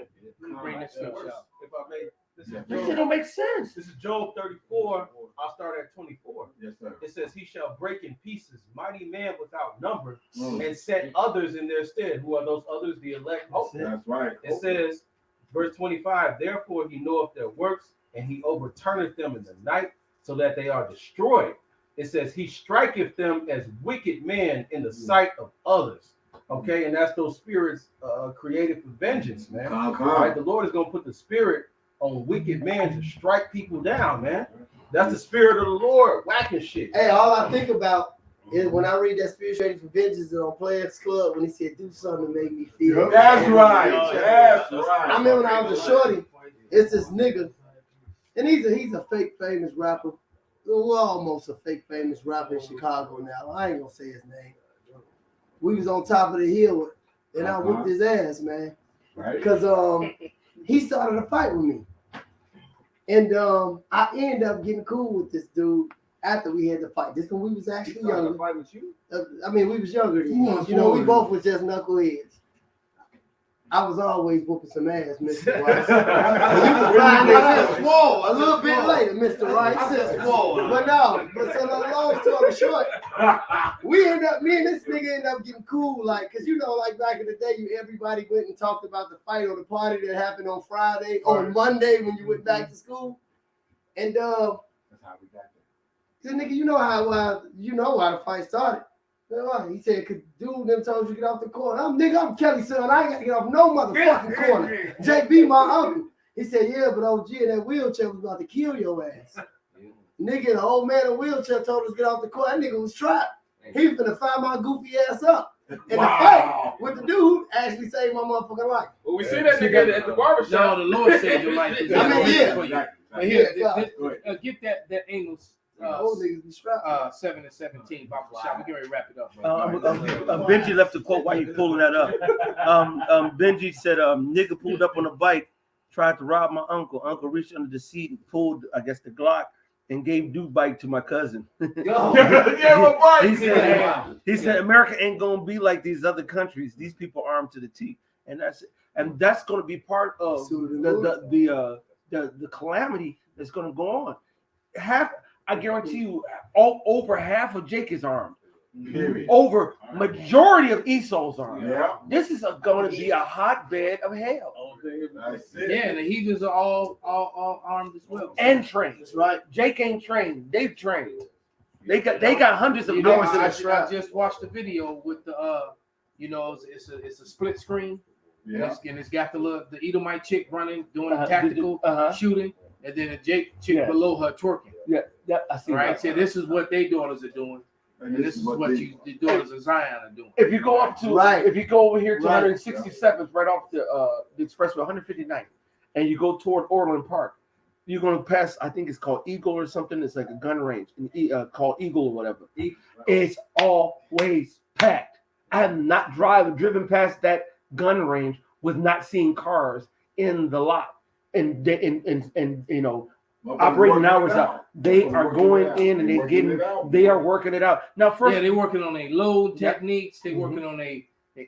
Bring this up. If I may, this shit don't make sense. This is Job 34. I'll start at 24. Yes, sir. It says, he shall break in pieces mighty men without number and set others in their stead. Who are those others? The elect. That's right. It says, verse 25, therefore he knoweth their works, and he overturneth them in the night, so that they are destroyed. It says, he striketh them as wicked men in the sight of others. Okay, and that's those spirits created for vengeance, man. All right, the Lord is going to put the spirit on wicked men to strike people down, man. That's the spirit of the Lord whacking shit. Hey, all I think about is when I read that spirit created for vengeance on Players Club, when he said, do something to make me feel. That's right. That's right. I remember when I was a shorty, it's this nigga, and he's a fake famous rapper. Well, almost a fake famous rapper in Chicago now. I ain't gonna say his name. We was on top of the hill, and I whipped his ass, man. Right. Because he started a fight with me. And I ended up getting cool with this dude after we had the fight. This when we was actually younger. Fight with you? I mean, we was younger then. We both was just knuckleheads. I was always whooping some ass, Mr. Rice. You can find that a little bit later, Mr. Rice. But no, but so the long story short, me and this nigga end up getting cool, like, cause you know, like back in the day, everybody went and talked about the fight or the party that happened on Friday, on Monday when you went back to school. And That's how we got there. so nigga, you know how the fight started. He said, "Cause dude them told you to get off the corner." I'm Kelly's son. I ain't got to get off no motherfucking corner. JB, my uncle. He said, "Yeah, but OG in that wheelchair was about to kill your ass." Nigga, the old man in a wheelchair told us to get off the corner. That nigga was trapped. He was gonna find my goofy ass up. And the fight with the dude actually saved my motherfucking life. Well, we see that nigga at the barbershop. No, the Lord saved your life. I mean, yeah. But here, get that Amos. Old niggas be strapped. 7 and 17 barbershop. We're getting ready to wrap it up. Benji left a quote while you pulling that up. Benji said, "Nigga pulled up on a bike, tried to rob my uncle. Uncle reached under the seat and pulled, I guess, the Glock and gave dude bike to my cousin." He said, "America ain't gonna be like these other countries. These people armed to the teeth, and that's gonna be part of the calamity that's gonna go on. I guarantee you, over half of Jake is armed. Over majority of Esau's armed. Yeah. This is going to be a hotbed of hell. Yeah, and the heathens are all armed as well. And trained. That's right. Jake ain't trained. They've trained. They got hundreds of hours in the strap. I just watched the video with the it's a split screen. Yeah. And it's got the Edomite chick running, doing tactical shooting, and then a Jake chick below her twerking. Yeah, I see. Right. So this is what their daughters are doing. And this is what the daughters of Zion are doing. If you go up to if you go over here to 167th, right off the expressway, 159th, and you go toward Orland Park, you're going to pass. I think it's called Eagle or something. It's like a gun range, called Eagle or whatever. It's always packed. I have not driven past that gun range with not seeing cars in the lot, and operating hours out. They are going in and they are working it out. Now, first, they're working on their load techniques. They're working on their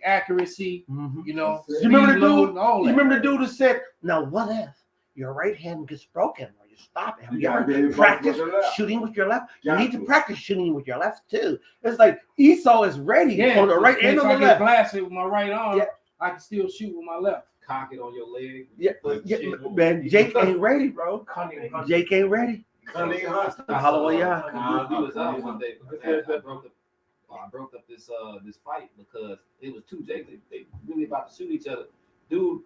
accuracy. You know, you remember the dude who said, "Now, what if your right hand gets broken or you stop it? Have you ever practiced shooting with your left? You need to practice shooting with your left too." It's like Esau is ready on the right and on the left. If I get blasted with my right arm, I can still shoot with my left. Cock it on your leg. Man, Jake ain't ready, bro. Jake ain't ready. Hallelujah. One day I broke up this fight because it was two Jakes. They really about to shoot each other. Dude,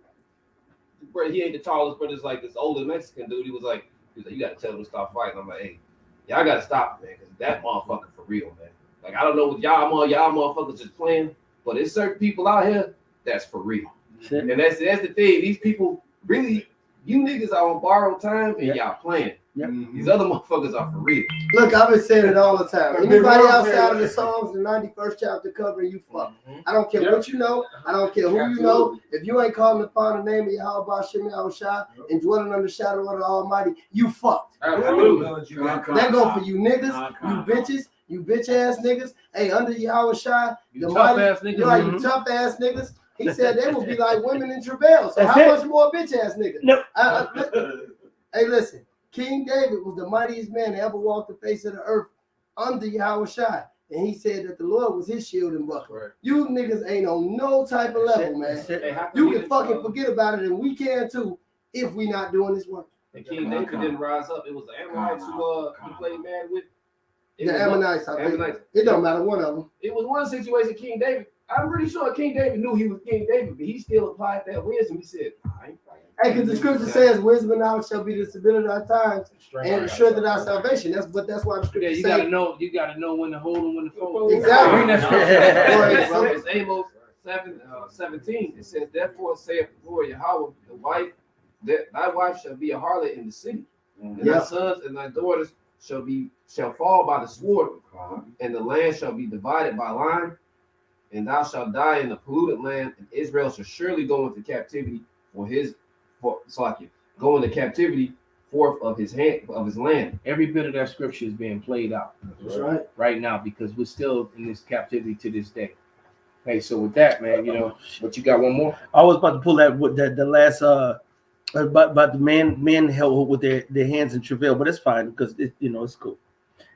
bro, he ain't the tallest, but it's like this older Mexican dude. He was like, "You gotta tell him to stop fighting." I'm like, "Hey, y'all gotta stop, man, because that motherfucker for real, man. Like, I don't know what y'all motherfuckers just playing, but there's certain people out here that's for real." And that's the thing. These people really, you niggas are on borrowed time and y'all playing. These other motherfuckers are for real. Look, I've been saying it all the time. Anybody outside of the Psalms, the 91st chapter covering, you fuck. I don't care what you know. I don't care who you know. If you ain't calling upon the name of Yahweh Shem Yahushua and dwelling under the shadow of the Almighty, you fucked. Absolutely. That go for you niggas, you bitches, you bitch ass niggas. Hey, under Yahushua, you tough ass niggas. You tough ass niggas. He said they will be like women in travail. So how much more bitch ass niggas? No. Hey, listen. King David was the mightiest man to ever walk the face of the earth under Yahushua. And he said that the Lord was his shield and buckler. Right. You niggas ain't on no type of level, man. You can fucking forget about it, and we can too if we not doing this work. And King David didn't rise up. It was the Ammonites who played mad with. The Ammonites, I think. It don't matter, one of them. It was one situation, King David. I'm pretty sure King David knew he was King David, but he still applied that wisdom. He said, I ain't fighting. Hey, because the scripture says wisdom and knowledge shall be the stability of our times and the strength of our salvation. That's why the scripture says. You gotta know when to hold and when to fold. Exactly. Bring that scripture. It's Amos 17. It says, therefore saith the Lord Yahweh, thy wife shall be a harlot in the city, and thy sons and thy daughters shall fall by the sword, and the land shall be divided by line, and thou shalt die in the polluted land, and Israel shall surely go into captivity go into captivity forth of his land. Every bit of that scripture is being played out. That's right. Right now, because we're still in this captivity to this day. Hey, so with that, man, but you got one more? I was about to pull that with the last about the men held with their hands in travail, but it's fine because it's cool.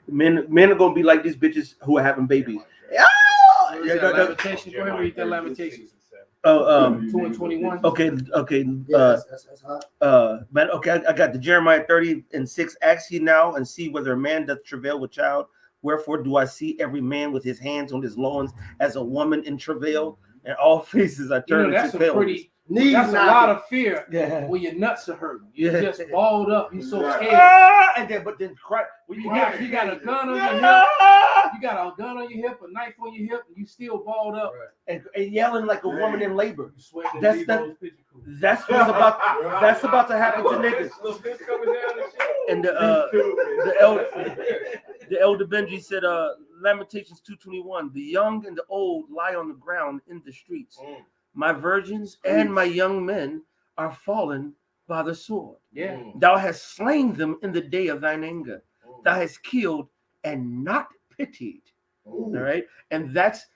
Men are gonna be like these bitches who are having babies. Lamentation. Go ahead and read that Lamentations. 2:21. Okay. That's hot. Man, okay, I got the Jeremiah 30:6. Ask ye now and see whether a man doth travail with child. Wherefore do I see every man with his hands on his loins as a woman in travail, and all faces are turned that's into paleness. Knees That's a knocking. lot of fear. Yeah. When your nuts are hurting, you Yeah. just balled up. You so scared. But then cry. You got a gun on your hip. You got a gun on your hip, a knife on your hip, and you still balled up and yelling like a woman in labor. You sweat the That's Debo's what's about to happen to niggas. Little fish coming down and shit. And the elder Benji said, Lamentations 2:21. The young and the old lie on the ground in the streets. My virgins and my young men are fallen by the sword. Yeah. Thou hast slain them in the day of thine anger. Thou hast killed and not pitied. All right. But that's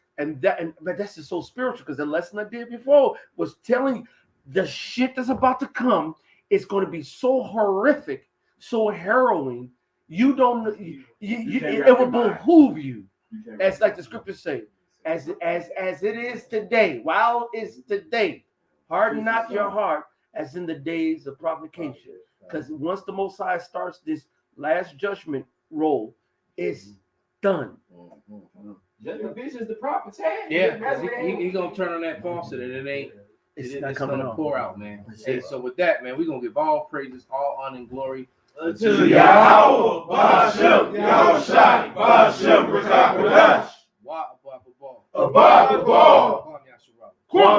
just so spiritual, because the lesson I did before was telling the shit that's about to come is going to be so horrific, so harrowing. You don't. It will behoove you, as like the scriptures say, as it is today. While it's today, harden not your heart, as in the days of provocation. Because once the Most High starts this last judgment roll, it's done. Just the visions the prophets had. Yeah, he gonna turn on that faucet, and it ain't. It's coming gonna off. pour out, man. Hey, so with that, man, we're gonna give all praises, all honor and glory to Yahweh, Ba'ashem, Yahweh Shai, Ba'ashem, Rakakadash. Wa Abba Ba. Abba Ba. Kwam Yasharah. Kwam